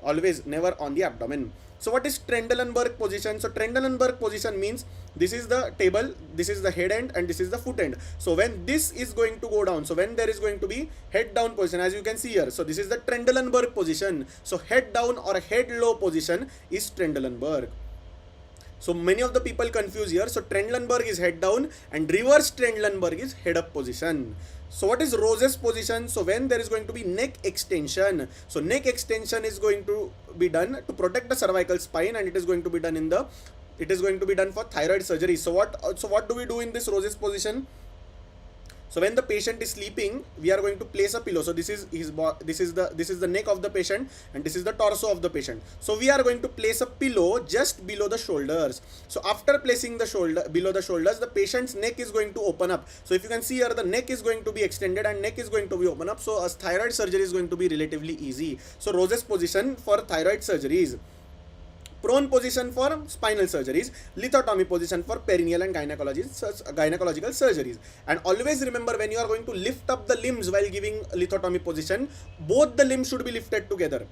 always never on the abdomen. So what is Trendelenburg position? So Trendelenburg position means, this is the table, this is the head end, and this is the foot end. So when this is going to go down, so when there is going to be head down position, as you can see here, so this is the Trendelenburg position. So head down or head low position is Trendelenburg. So many of the people confuse here. So Trendelenburg is head down, and reverse Trendelenburg is head up position. So what is Rose's position? So when there is going to be neck extension, so neck extension is going to be done to protect the cervical spine, and it is going to be done for thyroid surgery. So what do we do in this Rose's position? So when the patient is sleeping, we are going to place a pillow. So this is the neck of the patient, and this is the torso of the patient. So we are going to place a pillow just below the shoulders. So after placing the below the shoulders, the patient's neck is going to open up. So if you can see here, the neck is going to be extended and neck is going to be open up. So a thyroid surgery is going to be relatively easy. So Rose's position for thyroid surgeries. Prone position for spinal surgeries, lithotomy position for perineal and gynecological surgeries. And always remember, when you are going to lift up the limbs while giving lithotomy position, both the limbs should be lifted together.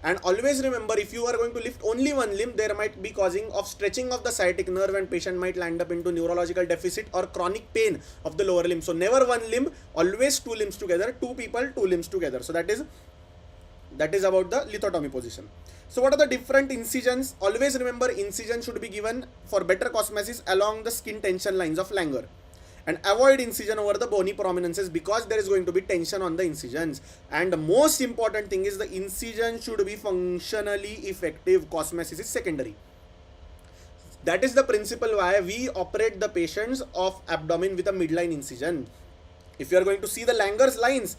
And always remember, if you are going to lift only one limb, there might be causing of stretching of the sciatic nerve, and patient might land up into neurological deficit or chronic pain of the lower limb. So never one limb, always two limbs together, two people, two limbs together. So that is about the lithotomy position. So what are the different incisions? Always remember, incision should be given for better cosmesis along the skin tension lines of Langer. And avoid incision over the bony prominences, because there is going to be tension on the incisions. And the most important thing is, the incision should be functionally effective. Cosmesis is secondary. That is the principle why we operate the patients of abdomen with a midline incision. If you are going to see the Langer's lines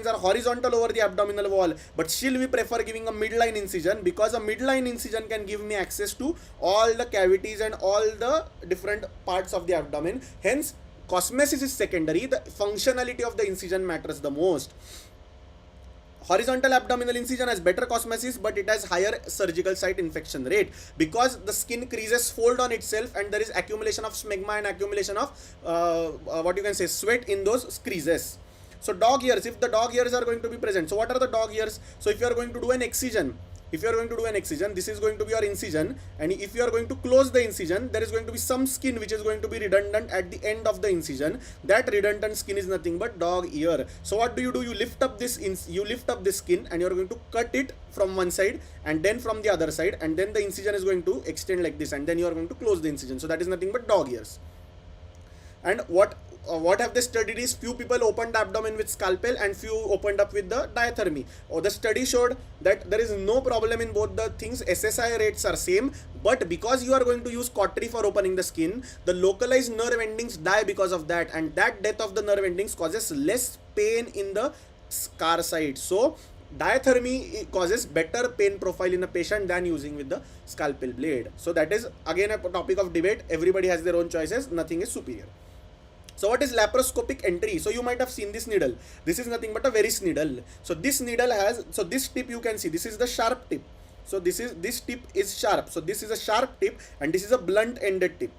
are horizontal over the abdominal wall, but still we prefer giving a midline incision, because a midline incision can give me access to all the cavities and all the different parts of the abdomen. Hence, cosmesis is secondary. The functionality of the incision matters the most. Horizontal abdominal incision has better cosmesis, but it has higher surgical site infection rate, because the skin creases fold on itself, and there is accumulation of smegma and accumulation of sweat in those creases. So dog ears, if the dog ears are going to be present, so what are the dog ears? So if you are going to do an excision, this is going to be your incision, and if you are going to close the incision, there is going to be some skin which is going to be redundant at the end of the incision. That redundant skin is nothing but dog ear. So what do? You lift up this skin, and you are going to cut it from one side and then from the other side, and then the incision is going to extend like this, and then you are going to close the incision. So that is nothing but dog ears. And what have they studied is few people opened the abdomen with scalpel and few opened up with the diathermy. The study showed that there is no problem in both the things. SSI rates are same, but because you are going to use cautery for opening the skin, the localized nerve endings die because of that, and that death of the nerve endings causes less pain in the scar site. So diathermy causes better pain profile in a patient than using with the scalpel blade. So that is again a topic of debate. Everybody has their own choices. Nothing is superior. So what is laparoscopic entry? So you might have seen this needle. This is nothing but a Veress needle. So this needle has, so this tip you can see, this is the sharp tip. So this tip is sharp. So this is a sharp tip and this is a blunt ended tip.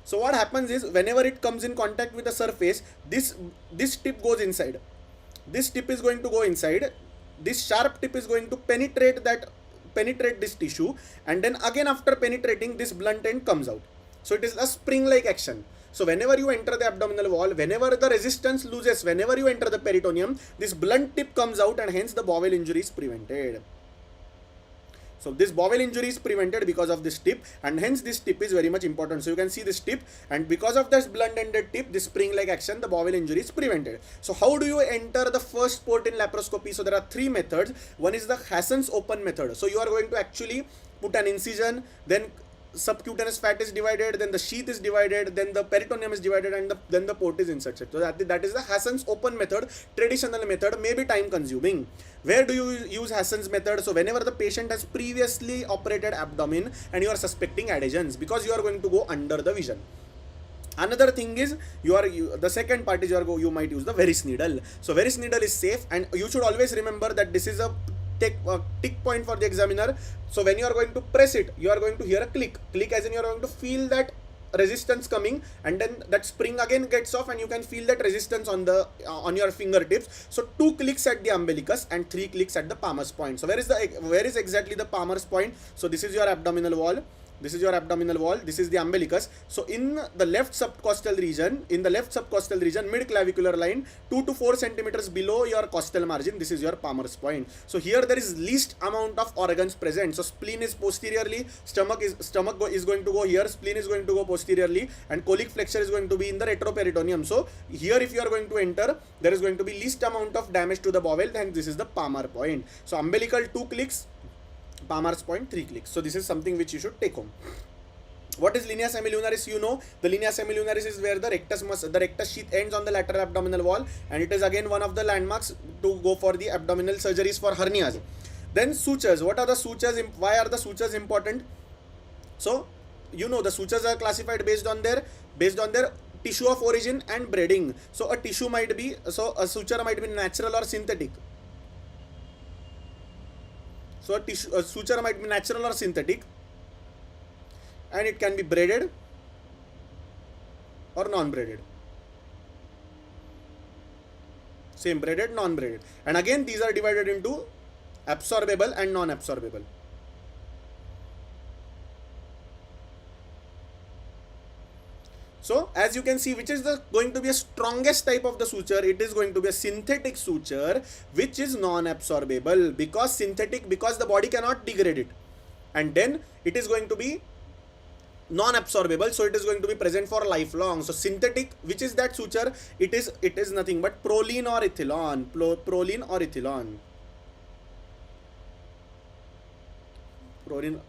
So what happens is whenever it comes in contact with the surface, this tip goes inside. This tip is going to go inside. This sharp tip is going to penetrate this tissue, and then again after penetrating, this blunt end comes out. So it is a spring-like action. So whenever you enter the abdominal wall, whenever the resistance loses, whenever you enter the peritoneum, this blunt tip comes out and hence the bowel injury is prevented. So this bowel injury is prevented because of this tip, and hence this tip is very much important. So you can see this tip, and because of this blunt ended tip, this spring-like action, the bowel injury is prevented. So how do you enter the first port in laparoscopy? So there are three methods. One is the Hassan's open method. So you are going to actually put an incision, then subcutaneous fat is divided, then the sheath is divided, then the peritoneum is divided, and then the port is inserted. So that is the Hassan's open method. Traditional method may be time consuming. Where do you use Hassan's method? So whenever the patient has previously operated abdomen and you are suspecting adhesions, because you are going to go under the vision. Another thing is the second part is you might use the Veress needle. So Veress needle is safe, and you should always remember that this is a tick point for the examiner. So when you are going to press it, you are going to hear a click as in you are going to feel that resistance coming, and then that spring again gets off and you can feel that resistance on on your fingertips. So 2 clicks at the umbilicus and 3 clicks at the palmar point. So where is exactly the palmar's point? So this is your abdominal wall. This is your abdominal wall. This is the umbilicus. So in the left subcostal region, mid-clavicular line, 2 to 4 centimeters below your costal margin, this is your palmar's point. So here there is least amount of organs present. So spleen is posteriorly, stomach is going to go here, spleen is going to go posteriorly, and colic flexure is going to be in the retroperitoneum. So here if you are going to enter, there is going to be least amount of damage to the bowel, and this is the palmar point. So umbilical 2 clicks, palmar's point 3 clicks. So this is something which you should take home. What is linea semilunaris? You know, the linea semilunaris is where the rectus sheath ends on the lateral abdominal wall, and it is again one of the landmarks to go for the abdominal surgeries for hernias. Then sutures. What are the sutures? Why are the sutures important? So you know the sutures are classified based on their tissue of origin and braiding. So a suture might be natural or synthetic. So a suture might be natural or synthetic, and it can be braided or non-braided. Same, braided, non-braided. And again these are divided into absorbable and non-absorbable. So as you can see, which is going to be a strongest type of the suture? It is going to be a synthetic suture, which is non-absorbable, because the body cannot degrade it, and then it is going to be non-absorbable, so it is going to be present for lifelong. So synthetic, which is that suture? It is nothing but proline or ethylene. Proline or ethylene. Proline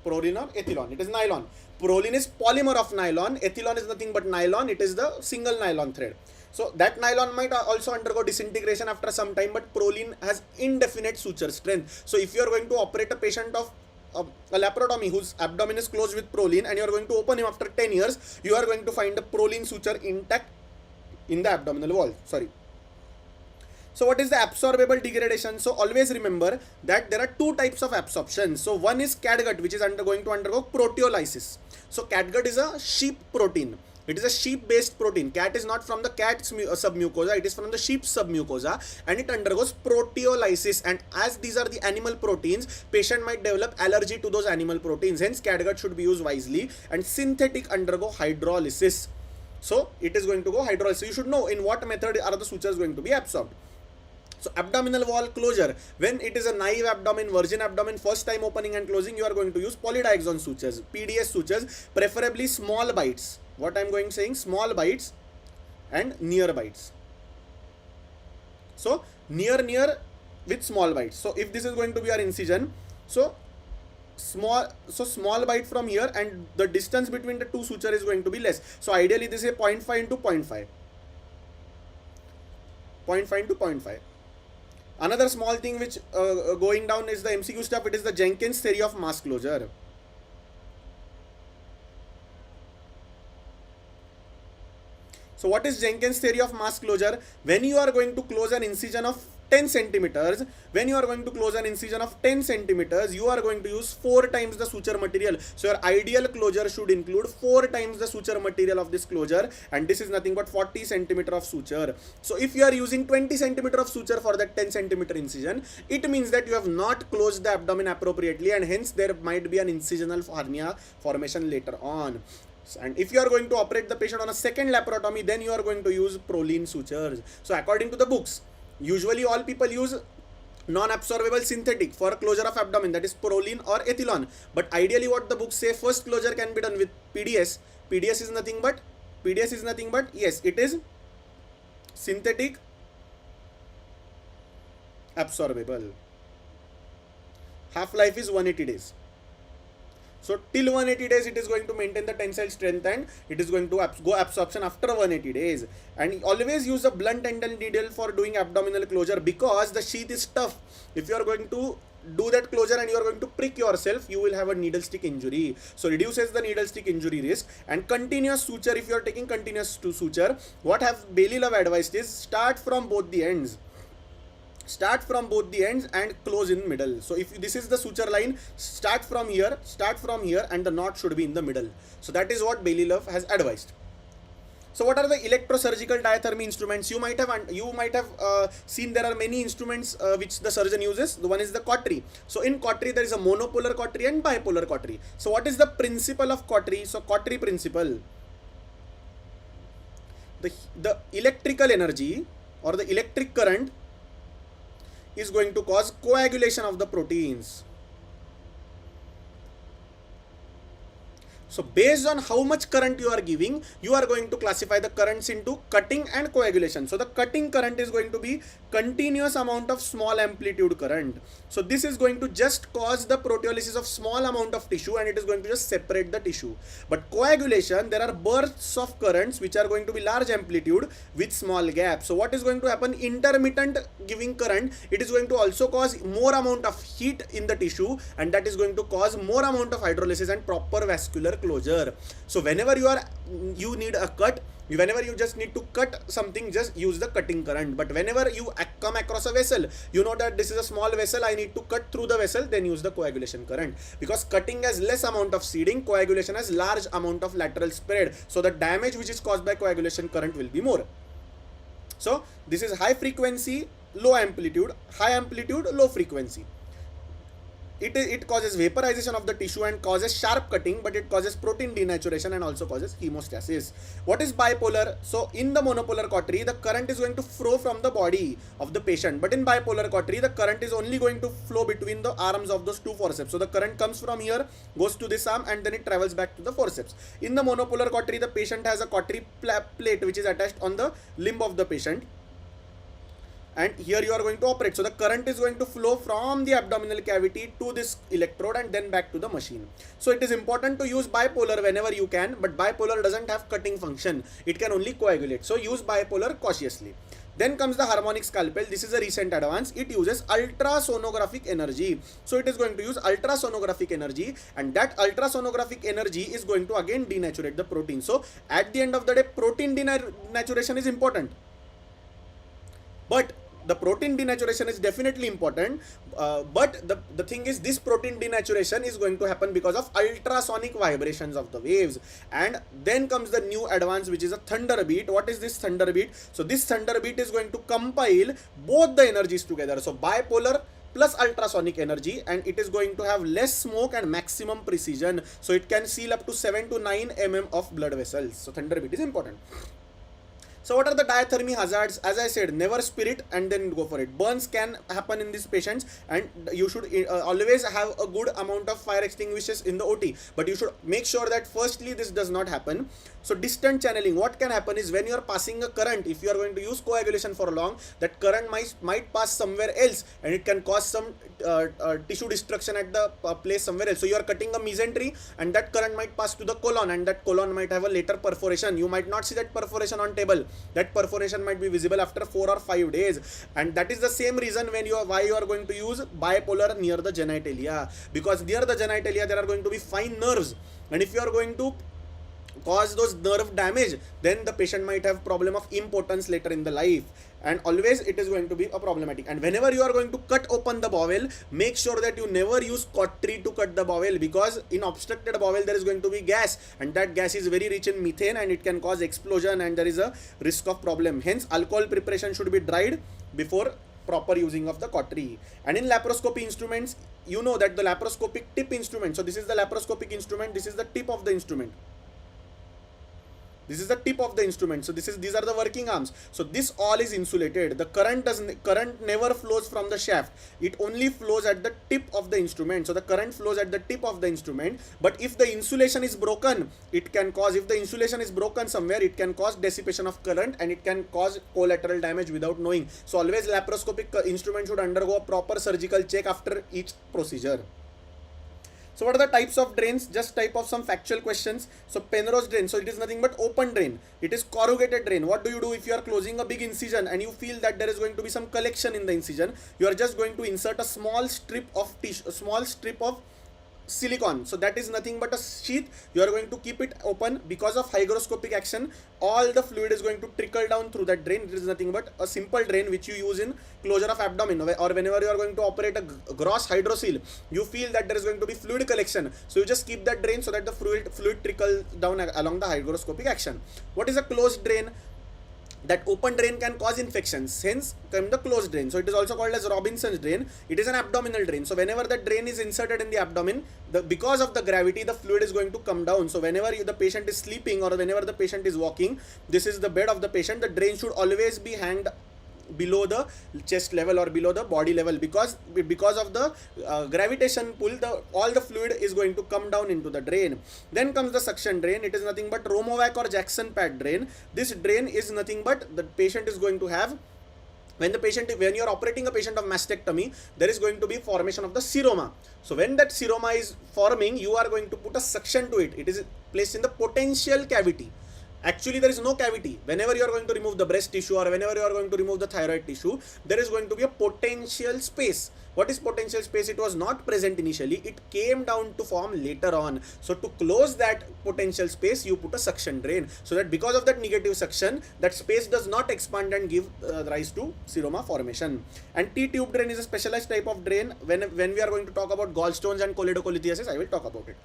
or ethylene. It is nylon. Proline is polymer of nylon. Ethylene is nothing but nylon. It is the single nylon thread. So that nylon might also undergo disintegration after some time, but proline has indefinite suture strength. So if you are going to operate a patient of a laparotomy whose abdomen is closed with proline, and you are going to open him after 10 years, you are going to find the proline suture intact in the abdominal wall. So what is the absorbable degradation? So always remember that there are 2 types of absorption. So one is catgut, which is going to undergo proteolysis. So catgut is a sheep protein. It is a sheep-based protein. Cat is not from the cat's submucosa, it is from the sheep's submucosa, and it undergoes proteolysis. And as these are the animal proteins, patient might develop allergy to those animal proteins. Hence, catgut should be used wisely. And synthetic undergo hydrolysis. So it is going to go hydrolysis. So you should know in what method are the sutures going to be absorbed. So abdominal wall closure, when it is a naive abdomen, virgin abdomen, first time opening and closing, you are going to use polydiaxon sutures, PDS sutures, preferably small bites. What I am saying, small bites, and near bites. So near with small bites. So if this is going to be our incision, so small bite from here, and the distance between the two suture is going to be less. So ideally this is a 0.5 into 0.5. 0.5 into 0.5. Another small thing which going down is the MCQ stuff. It is the Jenkins theory of mass closure. So what is Jenkins theory of mass closure? When you are going to close an incision of 10 centimeters, you are going to use 4 times the suture material. So your ideal closure should include 4 times the suture material of this closure, and this is nothing but 40 centimeter of suture. So if you are using 20 centimeter of suture for that 10 centimeter incision, it means that you have not closed the abdomen appropriately, and hence there might be an incisional hernia formation later on. And if you are going to operate the patient on a second laparotomy, then you are going to use Prolene sutures. So according to the books, usually all people use non-absorbable synthetic for closure of abdomen, that is Prolene or Ethilon. But ideally what the books say, first closure can be done with PDS. PDS is nothing but, yes, it is synthetic absorbable. Half-life is 180 days. So till 180 days it is going to maintain the tensile strength, and it is going to go absorption after 180 days. And always use a blunt ended needle for doing abdominal closure, because the sheath is tough. If you are going to do that closure and you are going to prick yourself, you will have a needle stick injury. So reduces the needle stick injury risk. And continuous suture, if you are taking continuous to suture, what have Bailey Love advised is start from both the ends. And close in middle. So if this is the suture line, start from here, and the knot should be in the middle. So that is what Bailey Love has advised. So what are the electrosurgical diathermy instruments? You might have seen there are many instruments which the surgeon uses. The one is the cautery. So in cautery there is a monopolar cautery and bipolar cautery. So what is the principle of cautery? So cautery principle, the electrical energy or the electric current is going to cause coagulation of the proteins. So based on how much current you are giving, you are going to classify the currents into cutting and coagulation. So the cutting current is going to be continuous amount of small amplitude current. So this is going to just cause the proteolysis of small amount of tissue, and it is going to just separate the tissue. But coagulation, there are bursts of currents which are going to be large amplitude with small gaps. So what is going to happen? Intermittent giving current, it is going to also cause more amount of heat in the tissue, and that is going to cause more amount of hydrolysis and proper vascular closure. So whenever you need a cut, whenever you just need to cut something, just use the cutting current. But whenever you come across a vessel, you know that this is a small vessel, I need to cut through the vessel, then use the coagulation current. Because cutting has less amount of seeding, coagulation has large amount of lateral spread. So the damage which is caused by coagulation current will be more. So this is high frequency, low amplitude, high amplitude, low frequency. It causes vaporization of the tissue and causes sharp cutting, but it causes protein denaturation and also causes hemostasis. What is bipolar? So in the monopolar cautery, the current is going to flow from the body of the patient, but in bipolar cautery, the current is only going to flow between the arms of those two forceps. So the current comes from here, goes to this arm, and then it travels back to the forceps. In the monopolar cautery, the patient has a cautery plate which is attached on the limb of the patient, and here you are going to operate. So the current is going to flow from the abdominal cavity to this electrode and then back to the machine. So it is important to use bipolar whenever you can, but bipolar doesn't have cutting function. It can only coagulate. So use bipolar cautiously. Then comes the harmonic scalpel. This is a recent advance. It uses ultrasonographic energy. So it is going to use ultrasonographic energy, and that ultrasonographic energy is going to again denaturate the protein. So at the end of the day, protein denaturation is important. But the protein denaturation is definitely important, but the thing is, this protein denaturation is going to happen because of ultrasonic vibrations of the waves. And then comes the new advance, which is a thunder beat. What is this thunder beat? So this thunder beat is going to compile both the energies together. So bipolar plus ultrasonic energy, and it is going to have less smoke and maximum precision. So it can seal up to 7 to 9 mm of blood vessels. So thunder beat is important. So what are the diathermy hazards? As I said, never spirit and then go for it. Burns can happen in these patients, and you should always have a good amount of fire extinguishers in the OT. But you should make sure that firstly this does not happen. So distant channeling, what can happen is when you are passing a current, if you are going to use coagulation for long, that current might pass somewhere else, and it can cause some tissue destruction at the place somewhere else. So you are cutting a mesentery, and that current might pass to the colon, and that colon might have a later perforation. You might not see that perforation on table. That perforation might be visible after 4 or 5 days, and that is the same reason why you are going to use bipolar near the genitalia, because near the genitalia there are going to be fine nerves, and if you are going to cause those nerve damage, then the patient might have problem of impotence later in the life, and always it is going to be a problematic. And whenever you are going to cut open the bowel, make sure that you never use cautery to cut the bowel, because in obstructed bowel there is going to be gas, and that gas is very rich in methane, and it can cause explosion, and there is a risk of problem. Hence alcohol preparation should be dried before proper using of the cautery. And in laparoscopy instruments, you know that the laparoscopic tip instrument, so this is the laparoscopic instrument, this is the tip of the instrument. This is the tip of the instrument. So these are the working arms. So this all is insulated. The current never flows from the shaft. It only flows at the tip of the instrument. So the current flows at the tip of the instrument. But if the insulation is broken, if the insulation is broken somewhere, it can cause dissipation of current, and it can cause collateral damage without knowing. So always laparoscopic instrument should undergo a proper surgical check after each procedure. So what are the types of drains? Just type of some factual questions. So Penrose drain, so it is nothing but open drain. It is corrugated drain. What do you do if you are closing a big incision and you feel that there is going to be some collection in the incision? You are just going to insert a small strip of tissue, a small strip of silicone. So that is nothing but a sheath. You are going to keep it open. Because of hygroscopic action, all the fluid is going to trickle down through that drain. It is nothing but a simple drain which you use in closure of abdomen, or whenever you are going to operate a gross hydrocele, you feel that there is going to be fluid collection, so you just keep that drain so that the fluid trickle down along the hygroscopic action. What is a closed drain? That open drain can cause infections, hence come the closed drain. So it is also called as Robinson's drain. It is an abdominal drain. So whenever the drain is inserted in the abdomen, because of the gravity, the fluid is going to come down. So whenever the patient is sleeping, or whenever the patient is walking, this is the bed of the patient, the drain should always be hanged below the chest level or below the body level, because of the gravitation pull, all the fluid is going to come down into the drain. Then comes the suction drain. It is nothing but Romovac or Jackson pad drain. This drain is nothing but the patient is going to have, when you are operating a patient of mastectomy, there is going to be formation of the seroma. So when that seroma is forming, you are going to put a suction to it. It is placed in the potential cavity. Actually, there is no cavity. Whenever you are going to remove the breast tissue, or whenever you are going to remove the thyroid tissue, there is going to be a potential space. What is potential space? It was not present initially. It came down to form later on. So to close that potential space, you put a suction drain, so that because of that negative suction, that space does not expand and give rise to seroma formation. And T-tube drain is a specialized type of drain. When we are going to talk about gallstones and choledocholithiasis, I will talk about it.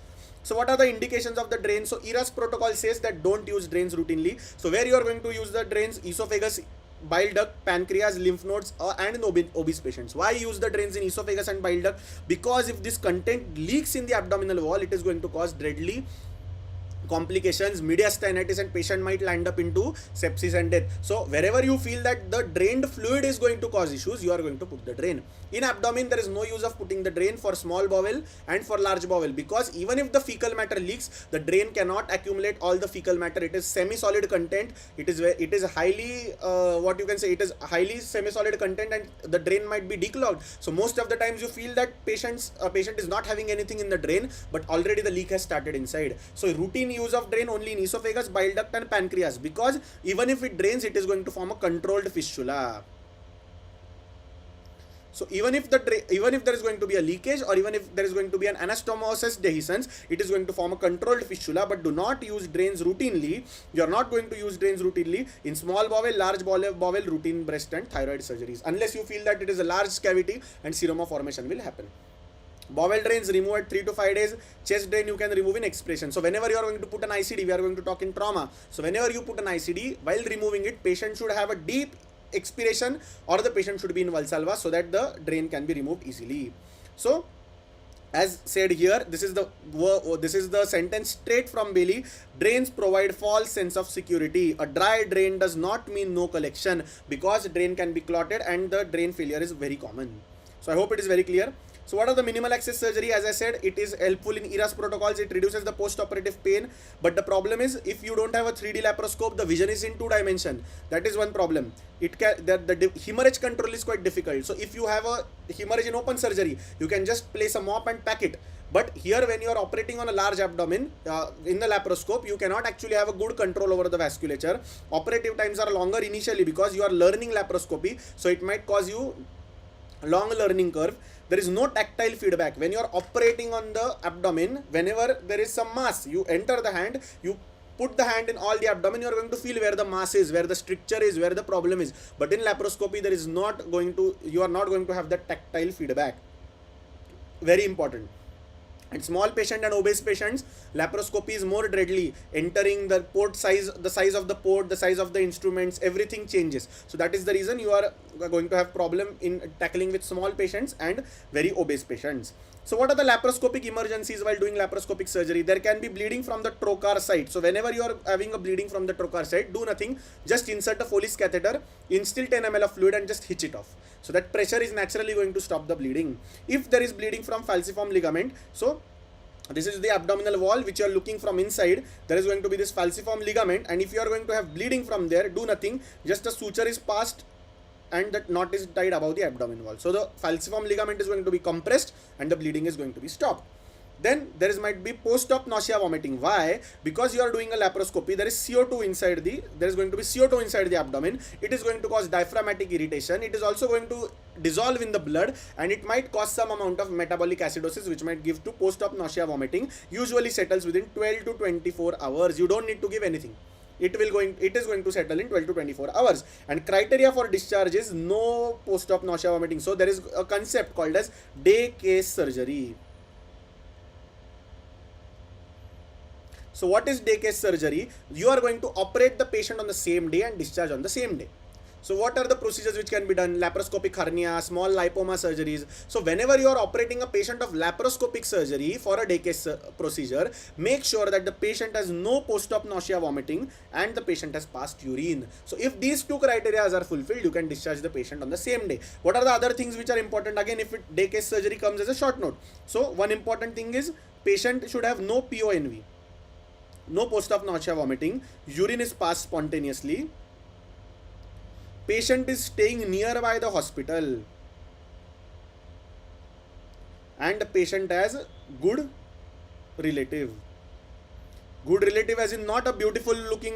So what are the indications of the drain? So ERA's protocol says that don't use drains routinely. So where you are going to use the drains? Esophagus, bile duct, pancreas, lymph nodes, and in obese patients. Why use the drains in esophagus and bile duct? Because if this content leaks in the abdominal wall, it is going to cause deadly complications, mediastinitis, and patient might land up into sepsis and death. So wherever you feel that the drained fluid is going to cause issues, you are going to put the drain. In abdomen, there is no use of putting the drain for small bowel and for large bowel, because even if the fecal matter leaks, the drain cannot accumulate all the fecal matter. It is semi-solid content. It is highly it is highly semi-solid content, and the drain might be declogged. So most of the times you feel that a patient is not having anything in the drain, but already the leak has started inside. So routine use of drain only in esophagus, bile duct, and pancreas, because even if it drains, it is going to form a controlled fistula. So even if there is going to be a leakage, or even if there is going to be an anastomosis dehiscence, it is going to form a controlled fistula. But do not use drains routinely. You are not going to use drains routinely in small bowel, large bowel, routine breast and thyroid surgeries, unless you feel that it is a large cavity and seroma formation will happen. Bowel drains remove at 3 to 5 days. Chest drain you can remove in expiration. So whenever you are going to put an ICD, we are going to talk in trauma. So whenever you put an ICD, while removing it, patient should have a deep expiration, or the patient should be in Valsalva, so that the drain can be removed easily. So As said here, this is the sentence straight from Bailey. Drains provide false sense of security. A dry drain does not mean no collection, because drain can be clotted and the drain failure is very common. So I hope it is very clear. So what are the minimal access surgery? As I said, it is helpful in ERAS protocols. It reduces the post-operative pain. But the problem is, if you don't have a 3D laparoscope, the vision is in 2 dimension. That is one problem. The hemorrhage control is quite difficult. So if you have a hemorrhage in open surgery, you can just place a mop and pack it. But here, when you are operating on a large abdomen in the laparoscope, you cannot actually have a good control over the vasculature. Operative times are longer initially because you are learning laparoscopy. So it might cause you long learning curve. There is no tactile feedback. When you are operating on the abdomen, whenever there is some mass, you enter the hand, you put the hand in all the abdomen, you are going to feel where the mass is, where the stricture is, where the problem is. But in laparoscopy, you are not going to have that tactile feedback. Very important. And small patient and obese patients, laparoscopy is more deadly. Entering the port size, the size of the port, the size of the instruments, everything changes. So that is the reason you are going to have problem in tackling with small patients and very obese patients. So what are the laparoscopic emergencies while doing laparoscopic surgery? There can be bleeding from the trocar site. So whenever you are having a bleeding from the trocar site, do nothing. Just insert a Foley's catheter, instill 10 ml of fluid and just hitch it off. So that pressure is naturally going to stop the bleeding. If there is bleeding from falciform ligament, so this is the abdominal wall which you are looking from inside. There is going to be this falciform ligament, and if you are going to have bleeding from there, do nothing. Just a suture is passed and that knot is tied above the abdomen wall. So the falciform ligament is going to be compressed and the bleeding is going to be stopped. Then there might be post-op nausea, vomiting. Why? Because you are doing a laparoscopy, there is CO2 inside there is going to be CO2 inside the abdomen. It is going to cause diaphragmatic irritation. It is also going to dissolve in the blood, and it might cause some amount of metabolic acidosis, which might give to post-op nausea, vomiting. Usually settles within 12 to 24 hours. You don't need to give anything. It is going to settle in 12 to 24 hours. And criteria for discharge is no post-op nausea, vomiting. So there is a concept called as day case surgery. So what is day case surgery? You are going to operate the patient on the same day and discharge on the same day. So what are the procedures which can be done? Laparoscopic hernia, small lipoma surgeries. So whenever you are operating a patient of laparoscopic surgery for a day case procedure, make sure that the patient has no post-op nausea, vomiting and the patient has passed urine. So if these 2 criteria are fulfilled, you can discharge the patient on the same day. What are the other things which are important? Again, if day case surgery comes as a short note. So one important thing is patient should have no PONV. No post-op nausea, vomiting, urine is passed spontaneously, patient is staying nearby the hospital, and the patient has good relative. Good relative as in not a beautiful looking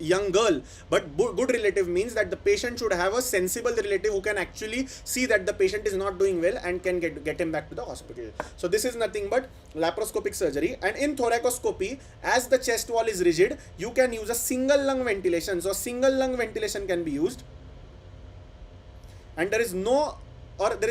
young girl, but good relative means that the patient should have a sensible relative who can actually see that the patient is not doing well and can get him back to the hospital. So this is nothing but laparoscopic surgery. And in thoracoscopy, as the chest wall is rigid, you can use a single lung ventilation. So single lung ventilation can be used, and there is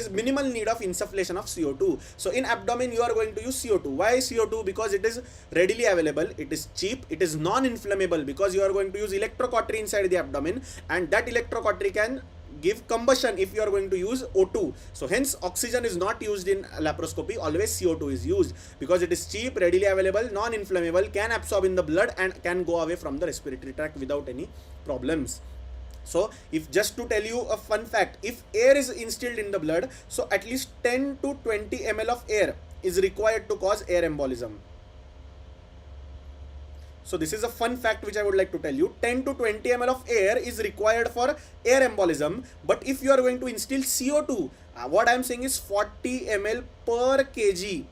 minimal need of insufflation of CO2. So in abdomen, you are going to use CO2. Why CO2? Because it is readily available, it is cheap, it is non-inflammable, because you are going to use electrocautery inside the abdomen, and that electrocautery can give combustion if you are going to use O2. So hence oxygen is not used in laparoscopy, always CO2 is used, because it is cheap, readily available, non-inflammable, can absorb in the blood and can go away from the respiratory tract without any problems. So if just to tell you a fun fact, if air is instilled in the blood, so at least 10 to 20 ml of air is required to cause air embolism. So this is a fun fact which I would like to tell you. 10 to 20 ml of air is required for air embolism. But if you are going to instill CO2, what I am saying is 40 ml per kg.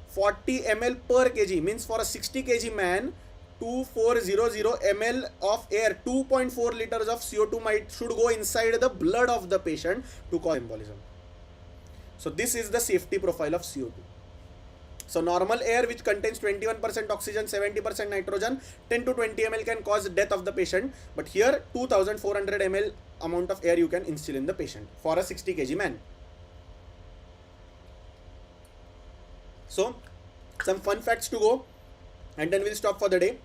40 ml per kg means for a 60 kg man, 2400 ml of air, 2.4 liters of CO2 should go inside the blood of the patient to cause embolism. So this is the safety profile of CO2. So normal air which contains 21% oxygen, 70% nitrogen, 10 to 20 ml can cause death of the patient. But here 2400 ml amount of air you can instill in the patient for a 60 kg man. So some fun facts to go, and then we'll stop for the day.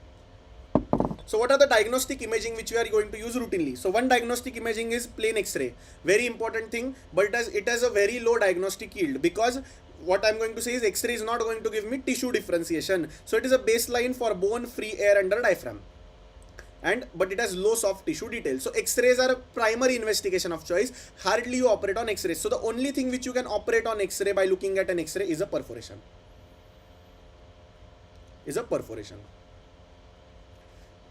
So what are the diagnostic imaging which we are going to use routinely? So one diagnostic imaging is plain X-ray. Very important thing, but it has a very low diagnostic yield, because what I'm going to say is X-ray is not going to give me tissue differentiation. So it is a baseline for bone free air under diaphragm. But it has low soft tissue detail. So X-rays are a primary investigation of choice. Hardly you operate on X-rays. So the only thing which you can operate on X-ray by looking at an X-ray is a perforation.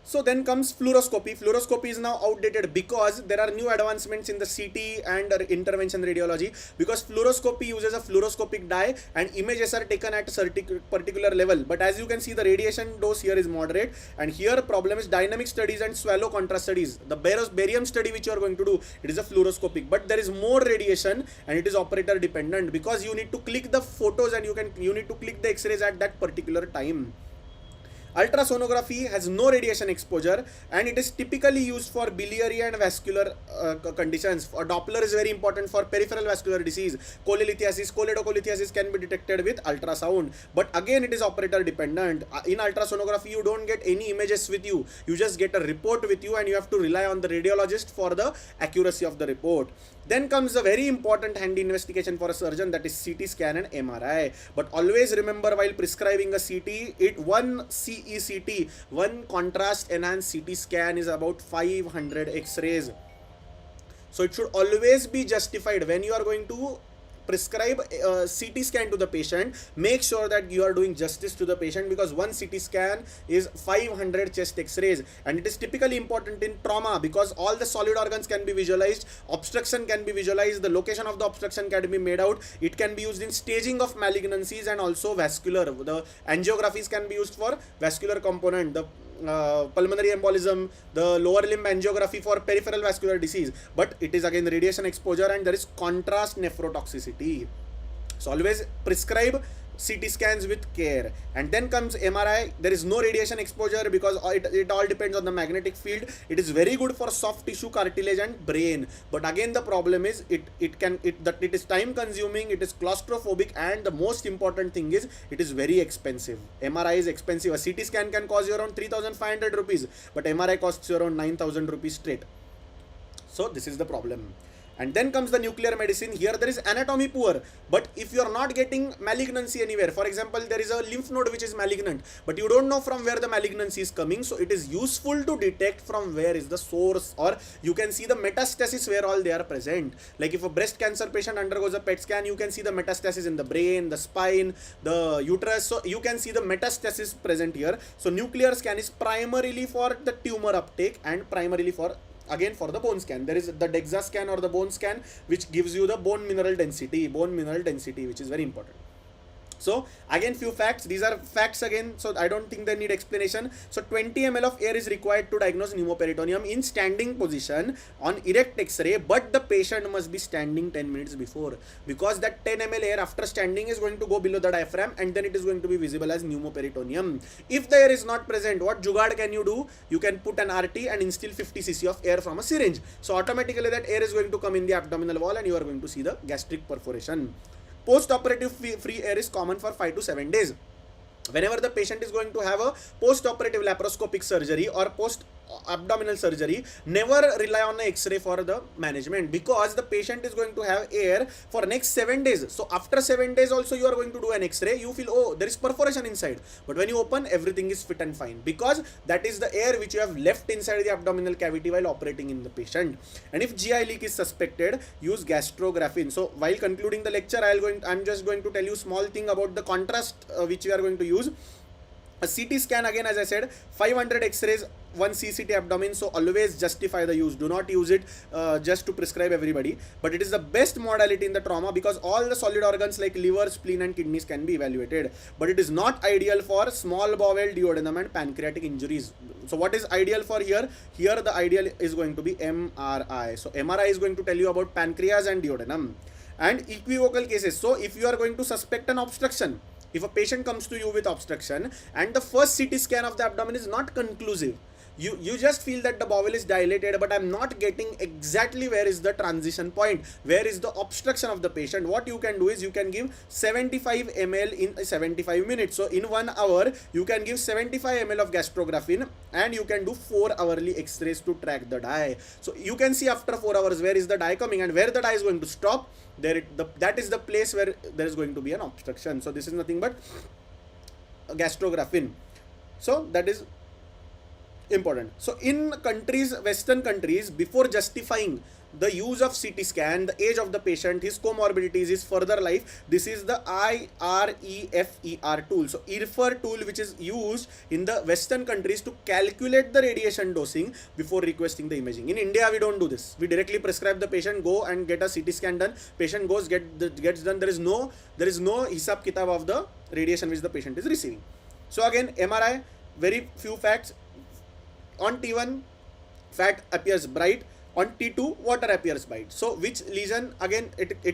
So then comes fluoroscopy. Fluoroscopy is now outdated because there are new advancements in the CT and intervention radiology, because fluoroscopy uses a fluoroscopic dye and images are taken at a particular level. But as you can see, the radiation dose here is moderate, and here problem is dynamic studies and swallow contrast studies. The barium study which you are going to do, it is a fluoroscopic, but there is more radiation and it is operator dependent, because you need to click the photos and you need to click the X-rays at that particular time. Ultrasonography has no radiation exposure and it is typically used for biliary and vascular conditions. Doppler is very important for peripheral vascular disease. Cholelithiasis, choledocholithiasis can be detected with ultrasound, but again it is operator dependent. In ultrasonography you don't get any images with you, you just get a report with you and you have to rely on the radiologist for the accuracy of the report. Then comes a very important handy investigation for a surgeon, that is CT scan and MRI. But always remember, while prescribing a CT, one CECT, one contrast enhanced CT scan is about 500 X-rays. So it should always be justified when you are going to prescribe a CT scan to the patient. Make sure that you are doing justice to the patient, because one CT scan is 500 chest X-rays, and it is typically important in trauma because all the solid organs can be visualized, obstruction can be visualized, the location of the obstruction can be made out. It can be used in staging of malignancies and also vascular. The angiographies can be used for vascular component, the pulmonary embolism, the lower limb angiography for peripheral vascular disease, but it is again radiation exposure and there is contrast nephrotoxicity. So always prescribe CT scans with care. And then comes MRI. There is no radiation exposure because it all depends on the magnetic field. It is very good for soft tissue, cartilage and brain, but again the problem is it is time consuming, it is claustrophobic, and the most important thing is it is very expensive. MRI is expensive. A CT scan can cost you around 3,500 rupees, but MRI costs you around 9,000 rupees straight. So this is the problem. And then comes the nuclear medicine. Here there is anatomy poor, but if you are not getting malignancy anywhere, for example there is a lymph node which is malignant, but you don't know from where the malignancy is coming, so it is useful to detect from where is the source, or you can see the metastasis where all they are present. Like if a breast cancer patient undergoes a PET scan, you can see the metastasis in the brain, the spine, the uterus, so you can see the metastasis present here. So nuclear scan is primarily for the tumor uptake and primarily for the bone scan. There is the DEXA scan or the bone scan, which gives you the bone mineral density, which is very important. So again few facts, these are facts again, so I don't think they need explanation. So 20 ml of air is required to diagnose pneumoperitoneum in standing position on erect X-ray, but the patient must be standing 10 minutes before, because that 10 ml air after standing is going to go below the diaphragm and then it is going to be visible as pneumoperitoneum. If the air is not present, what jugaad can you do? You can put an RT and instill 50 cc of air from a syringe. So automatically that air is going to come in the abdominal wall and you are going to see the gastric perforation. Post-operative free air is common for 5 to 7 days. Whenever the patient is going to have a post-operative laparoscopic surgery or post-abdominal surgery, never rely on an X-ray for the management, because the patient is going to have air for next 7 days. So after 7 days also you are going to do an X-ray, you feel, oh, there is perforation inside, but when you open, everything is fit and fine, because that is the air which you have left inside the abdominal cavity while operating in the patient. And if GI leak is suspected, use gastrographin. So while concluding the lecture, I'm just going to tell you small thing about the contrast which we are going to use. A CT scan, again as I said, 500 X-rays, 1 CCT abdomen, so always justify the use. Do not use it just to prescribe everybody, but it is the best modality in the trauma because all the solid organs like liver, spleen and kidneys can be evaluated, but it is not ideal for small bowel, duodenum and pancreatic injuries. So what is ideal for here? Here the ideal is going to be MRI. So MRI is going to tell you about pancreas and duodenum. And equivocal cases, so if you are going to suspect an obstruction, if a patient comes to you with obstruction and the first CT scan of the abdomen is not conclusive, You just feel that the bowel is dilated, but I'm not getting exactly where is the transition point, where is the obstruction of the patient. What you can do is you can give 75 ml in 75 minutes. So in 1 hour you can give 75 ml of gastrographin, and you can do 4 hourly x-rays to track the dye. So you can see after 4 hours where is the dye coming, and where the dye is going to stop, that is the place where there is going to be an obstruction. So this is nothing but gastrographin. So that is important. So in countries, Western countries, before justifying the use of CT scan, the age of the patient, his comorbidities, his further life, this is the IREFER tool. So IREFER tool, which is used in the Western countries to calculate the radiation dosing before requesting the imaging. In India, we don't do this. We directly prescribe the patient, go and get a CT scan done. Patient goes, gets done. There is no hisab kitab of the radiation which the patient is receiving. So again, MRI, very few facts. On T1, fat appears bright. On T2, water appears bright. So which lesion, again,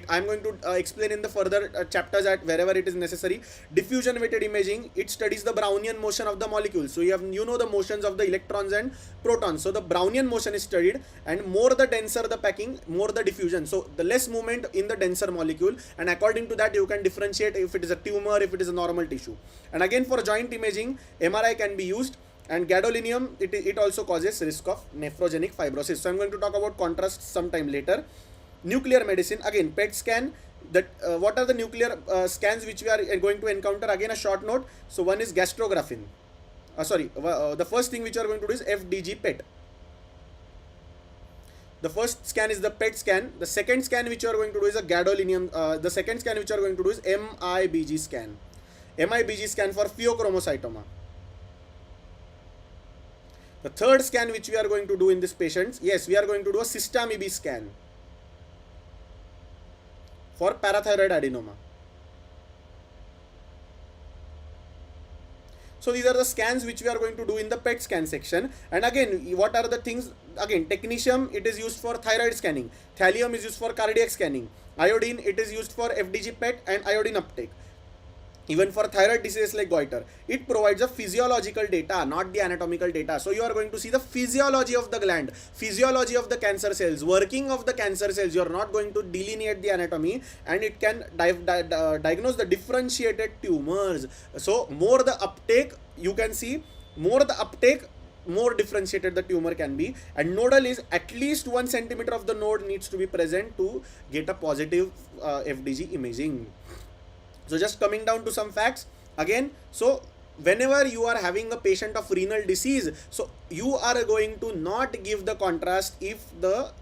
I'm going to explain in the further chapters at wherever it is necessary. Diffusion weighted imaging, it studies the Brownian motion of the molecules. So you know the motions of the electrons and protons. So the Brownian motion is studied, and more the denser the packing, more the diffusion. So the less movement in the denser molecule, and according to that you can differentiate if it is a tumor, if it is a normal tissue. And again, for joint imaging, MRI can be used. And gadolinium, it also causes risk of nephrogenic fibrosis. So I'm going to talk about contrast sometime later. Nuclear medicine, again, PET scan. What are the nuclear scans which we are going to encounter? Again, a short note. So one is gastrographin. The first thing which we are going to do is FDG PET. The first scan is the PET scan. The second scan which you are going to do is a gadolinium. The second scan which you are going to do is MIBG scan. MIBG scan for pheochromocytoma. The third scan which we are going to do in this patient, yes, we are going to do a system-EB scan for parathyroid adenoma. So these are the scans which we are going to do in the PET scan section. And again, what are the things? Again, technetium, it is used for thyroid scanning. Thallium is used for cardiac scanning. Iodine, it is used for FDG PET and iodine uptake. Even for thyroid diseases like goiter, it provides a physiological data, not the anatomical data. So you are going to see the physiology of the gland, physiology of the cancer cells, working of the cancer cells. You are not going to delineate the anatomy, and it can diagnose the differentiated tumors. So more the uptake, you can see, more the uptake, more differentiated the tumor can be. And nodal is at least 1 centimeter of the node needs to be present to get a positive FDG imaging. So just coming down to some facts again. So whenever you are having a patient of renal disease, so you are going to not give the contrast if the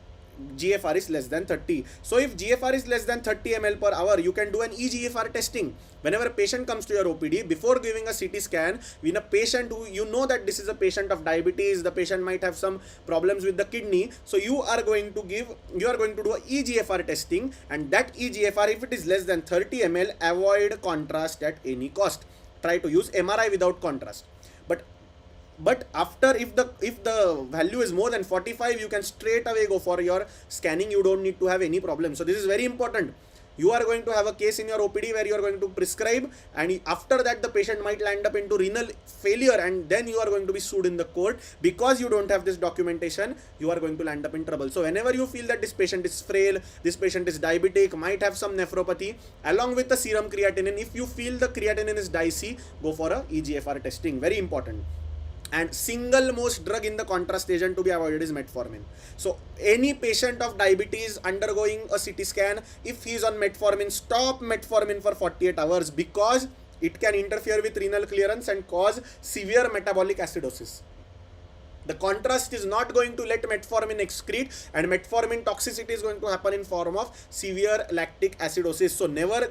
GFR is less than 30. So if GFR is less than 30 ml per hour, you can do an eGFR testing. Whenever a patient comes to your OPD, before giving a CT scan, in a patient who you know that this is a patient of diabetes, the patient might have some problems with the kidney, so you are going to do a eGFR testing, and that eGFR, if it is less than 30 ml, avoid contrast at any cost. Try to use MRI without contrast. But after, if the value is more than 45, you can straight away go for your scanning. You don't need to have any problem. So this is very important. You are going to have a case in your OPD where you are going to prescribe, and after that the patient might land up into renal failure, and then you are going to be sued in the court because you don't have this documentation. You are going to land up in trouble. So whenever you feel that this patient is frail, this patient is diabetic, might have some nephropathy, along with the serum creatinine, if you feel the creatinine is dicey, go for a eGFR testing. Very important. And single most drug in the contrast agent to be avoided is metformin. So any patient of diabetes undergoing a CT scan, if he is on metformin, stop metformin for 48 hours because it can interfere with renal clearance and cause severe metabolic acidosis. The contrast is not going to let metformin excrete, and metformin toxicity is going to happen in form of severe lactic acidosis. So never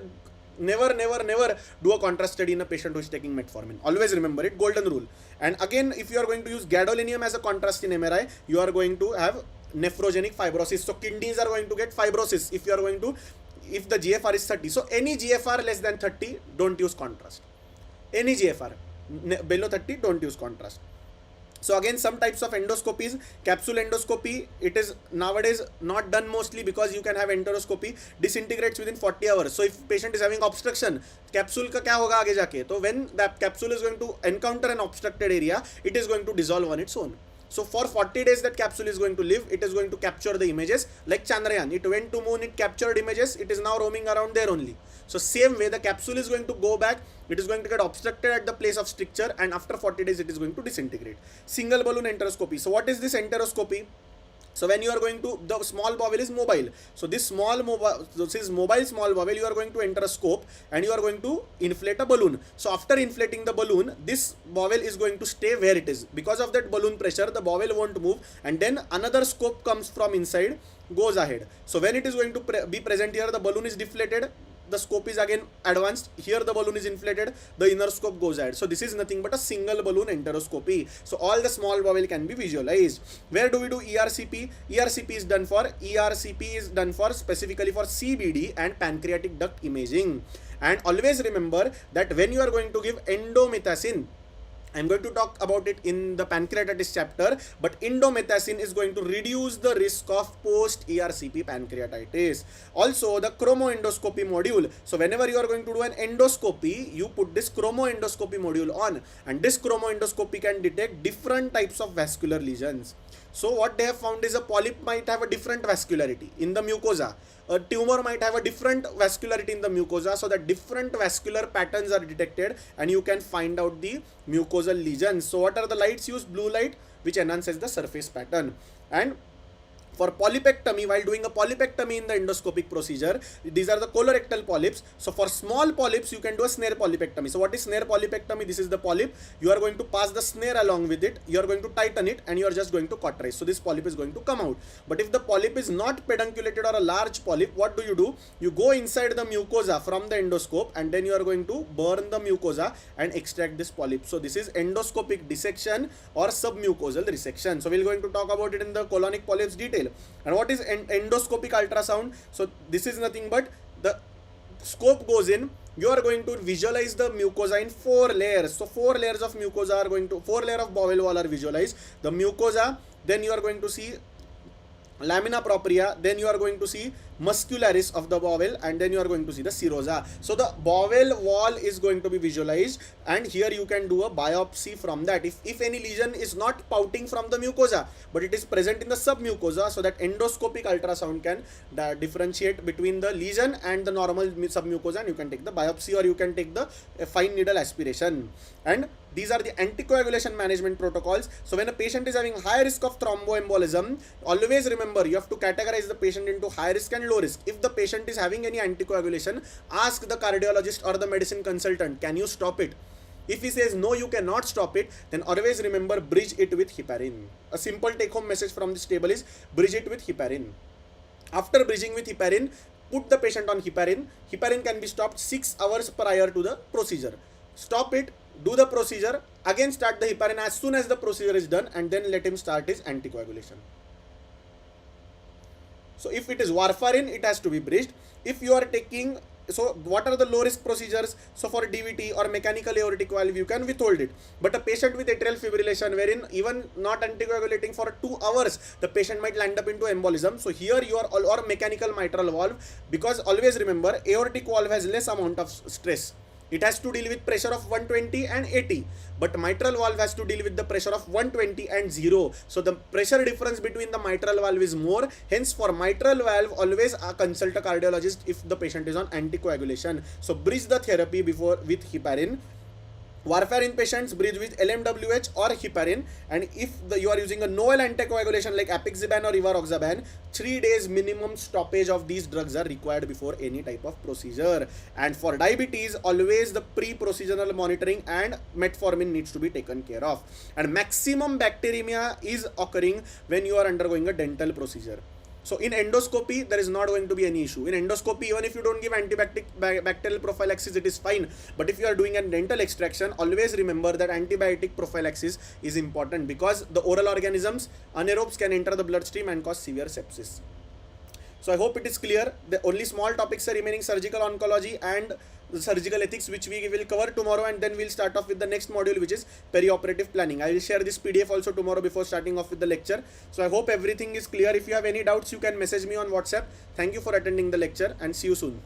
do a contrast study in a patient who is taking metformin. Always remember it, golden rule. And again, if you are going to use gadolinium as a contrast in MRI, you are going to have nephrogenic fibrosis. So kidneys are going to get fibrosis if the GFR is 30. So any GFR less than 30, don't use contrast. Any GFR below 30, don't use contrast. So again, some types of endoscopies, capsule endoscopy, it is nowadays not done mostly because you can have enteroscopy, disintegrates within 40 hours. So if patient is having obstruction, capsule ka kya hoga aage jaake? So when that capsule is going to encounter an obstructed area, it is going to dissolve on its own. So for 40 days that capsule is going to live, it is going to capture the images like Chandrayaan. It went to moon, it captured images, it is now roaming around there only. So same way the capsule is going to go back, it is going to get obstructed at the place of stricture, and after 40 days it is going to disintegrate. Single balloon enteroscopy. So what is this enteroscopy? So when you are going to, the small bowel is mobile. So this is mobile small bowel, you are going to enter a scope and you are going to inflate a balloon. So after inflating the balloon, this bowel is going to stay where it is. Because of that balloon pressure, the bowel won't move, and then another scope comes from inside, goes ahead. So when it is going to be present here, the balloon is deflated, the scope is again advanced, here the balloon is inflated, the inner scope goes ahead. So this is nothing but a single balloon enteroscopy. So all the small bowel can be visualized. Where do we do ERCP? ERCP is done for specifically for CBD and pancreatic duct imaging. And always remember that when you are going to give endomethacin, I'm going to talk about it in the pancreatitis chapter, but indomethacin is going to reduce the risk of post-ERCP pancreatitis. Also, the chromoendoscopy module. So whenever you are going to do an endoscopy, you put this chromoendoscopy module on, and this chromoendoscopy can detect different types of vascular lesions. So what they have found is a polyp might have a different vascularity in the mucosa. A tumor might have a different vascularity in the mucosa, so that different vascular patterns are detected and you can find out the mucosal lesions. So what are the lights used? Blue light, which enhances the surface pattern. And for polypectomy, while doing a polypectomy in the endoscopic procedure, these are the colorectal polyps. So for small polyps, you can do a snare polypectomy. So what is snare polypectomy? This is the polyp. You are going to pass the snare along with it. You are going to tighten it and you are just going to cauterize. So this polyp is going to come out. But if the polyp is not pedunculated or a large polyp, what do? You go inside the mucosa from the endoscope, and then you are going to burn the mucosa and extract this polyp. So this is endoscopic dissection or submucosal resection. So we are going to talk about it in the colonic polyps detail. And what is endoscopic ultrasound? So this is nothing but the scope goes in, you are going to visualize the mucosa in 4 layers. So 4 layers of mucosa are going to, 4 layers of bowel wall are visualized. The mucosa, then you are going to see lamina propria, then you are going to see muscularis of the bowel, and then you are going to see the serosa. So the bowel wall is going to be visualized, and here you can do a biopsy from that. If any lesion is not pouting from the mucosa, but it is present in the submucosa, so that endoscopic ultrasound can differentiate between the lesion and the normal submucosa, and you can take the biopsy, or you can take the fine needle aspiration. And these are the anticoagulation management protocols. So when a patient is having high risk of thromboembolism, always remember you have to categorize the patient into high risk and low risk. If the patient is having any anticoagulation, ask the cardiologist or the medicine consultant, can you stop it? If he says no, you cannot stop it, then always remember, bridge it with heparin. A simple take-home message from this table is bridge it with heparin. After bridging with heparin, put the patient on heparin. Heparin can be stopped 6 hours prior to the procedure. Stop it, do the procedure, again start the heparin as soon as the procedure is done, and then let him start his anticoagulation. So if it is warfarin, it has to be bridged. If you are taking, so what are the low risk procedures? So for DVT or mechanical aortic valve, you can withhold it. But a patient with atrial fibrillation, wherein even not anticoagulating for 2 hours, the patient might land up into embolism. So here you are, or mechanical mitral valve, because always remember, aortic valve has less amount of stress. It has to deal with pressure of 120 and 80, but mitral valve has to deal with the pressure of 120 and 0. So the pressure difference between the mitral valve is more. Hence for mitral valve, always consult a cardiologist if the patient is on anticoagulation. So bridge the therapy before with heparin. Warfarin patients bridge with LMWH or heparin, and if you are using a novel anticoagulation like apixaban or rivaroxaban, 3 days minimum stoppage of these drugs are required before any type of procedure. And for diabetes, always the pre-procedural monitoring and metformin needs to be taken care of. And maximum bacteremia is occurring when you are undergoing a dental procedure. So in endoscopy, there is not going to be any issue. In endoscopy, even if you don't give antibacterial prophylaxis, it is fine. But if you are doing a dental extraction, always remember that antibiotic prophylaxis is important, because the oral organisms, anaerobes, can enter the bloodstream and cause severe sepsis. So I hope it is clear. The only small topics are remaining: surgical oncology and the surgical ethics, which we will cover tomorrow, and then we'll start off with the next module, which is perioperative planning. I will share this PDF also tomorrow before starting off with the lecture. So I hope everything is clear. If you have any doubts, you can message me on WhatsApp. Thank you for attending the lecture, and see you soon.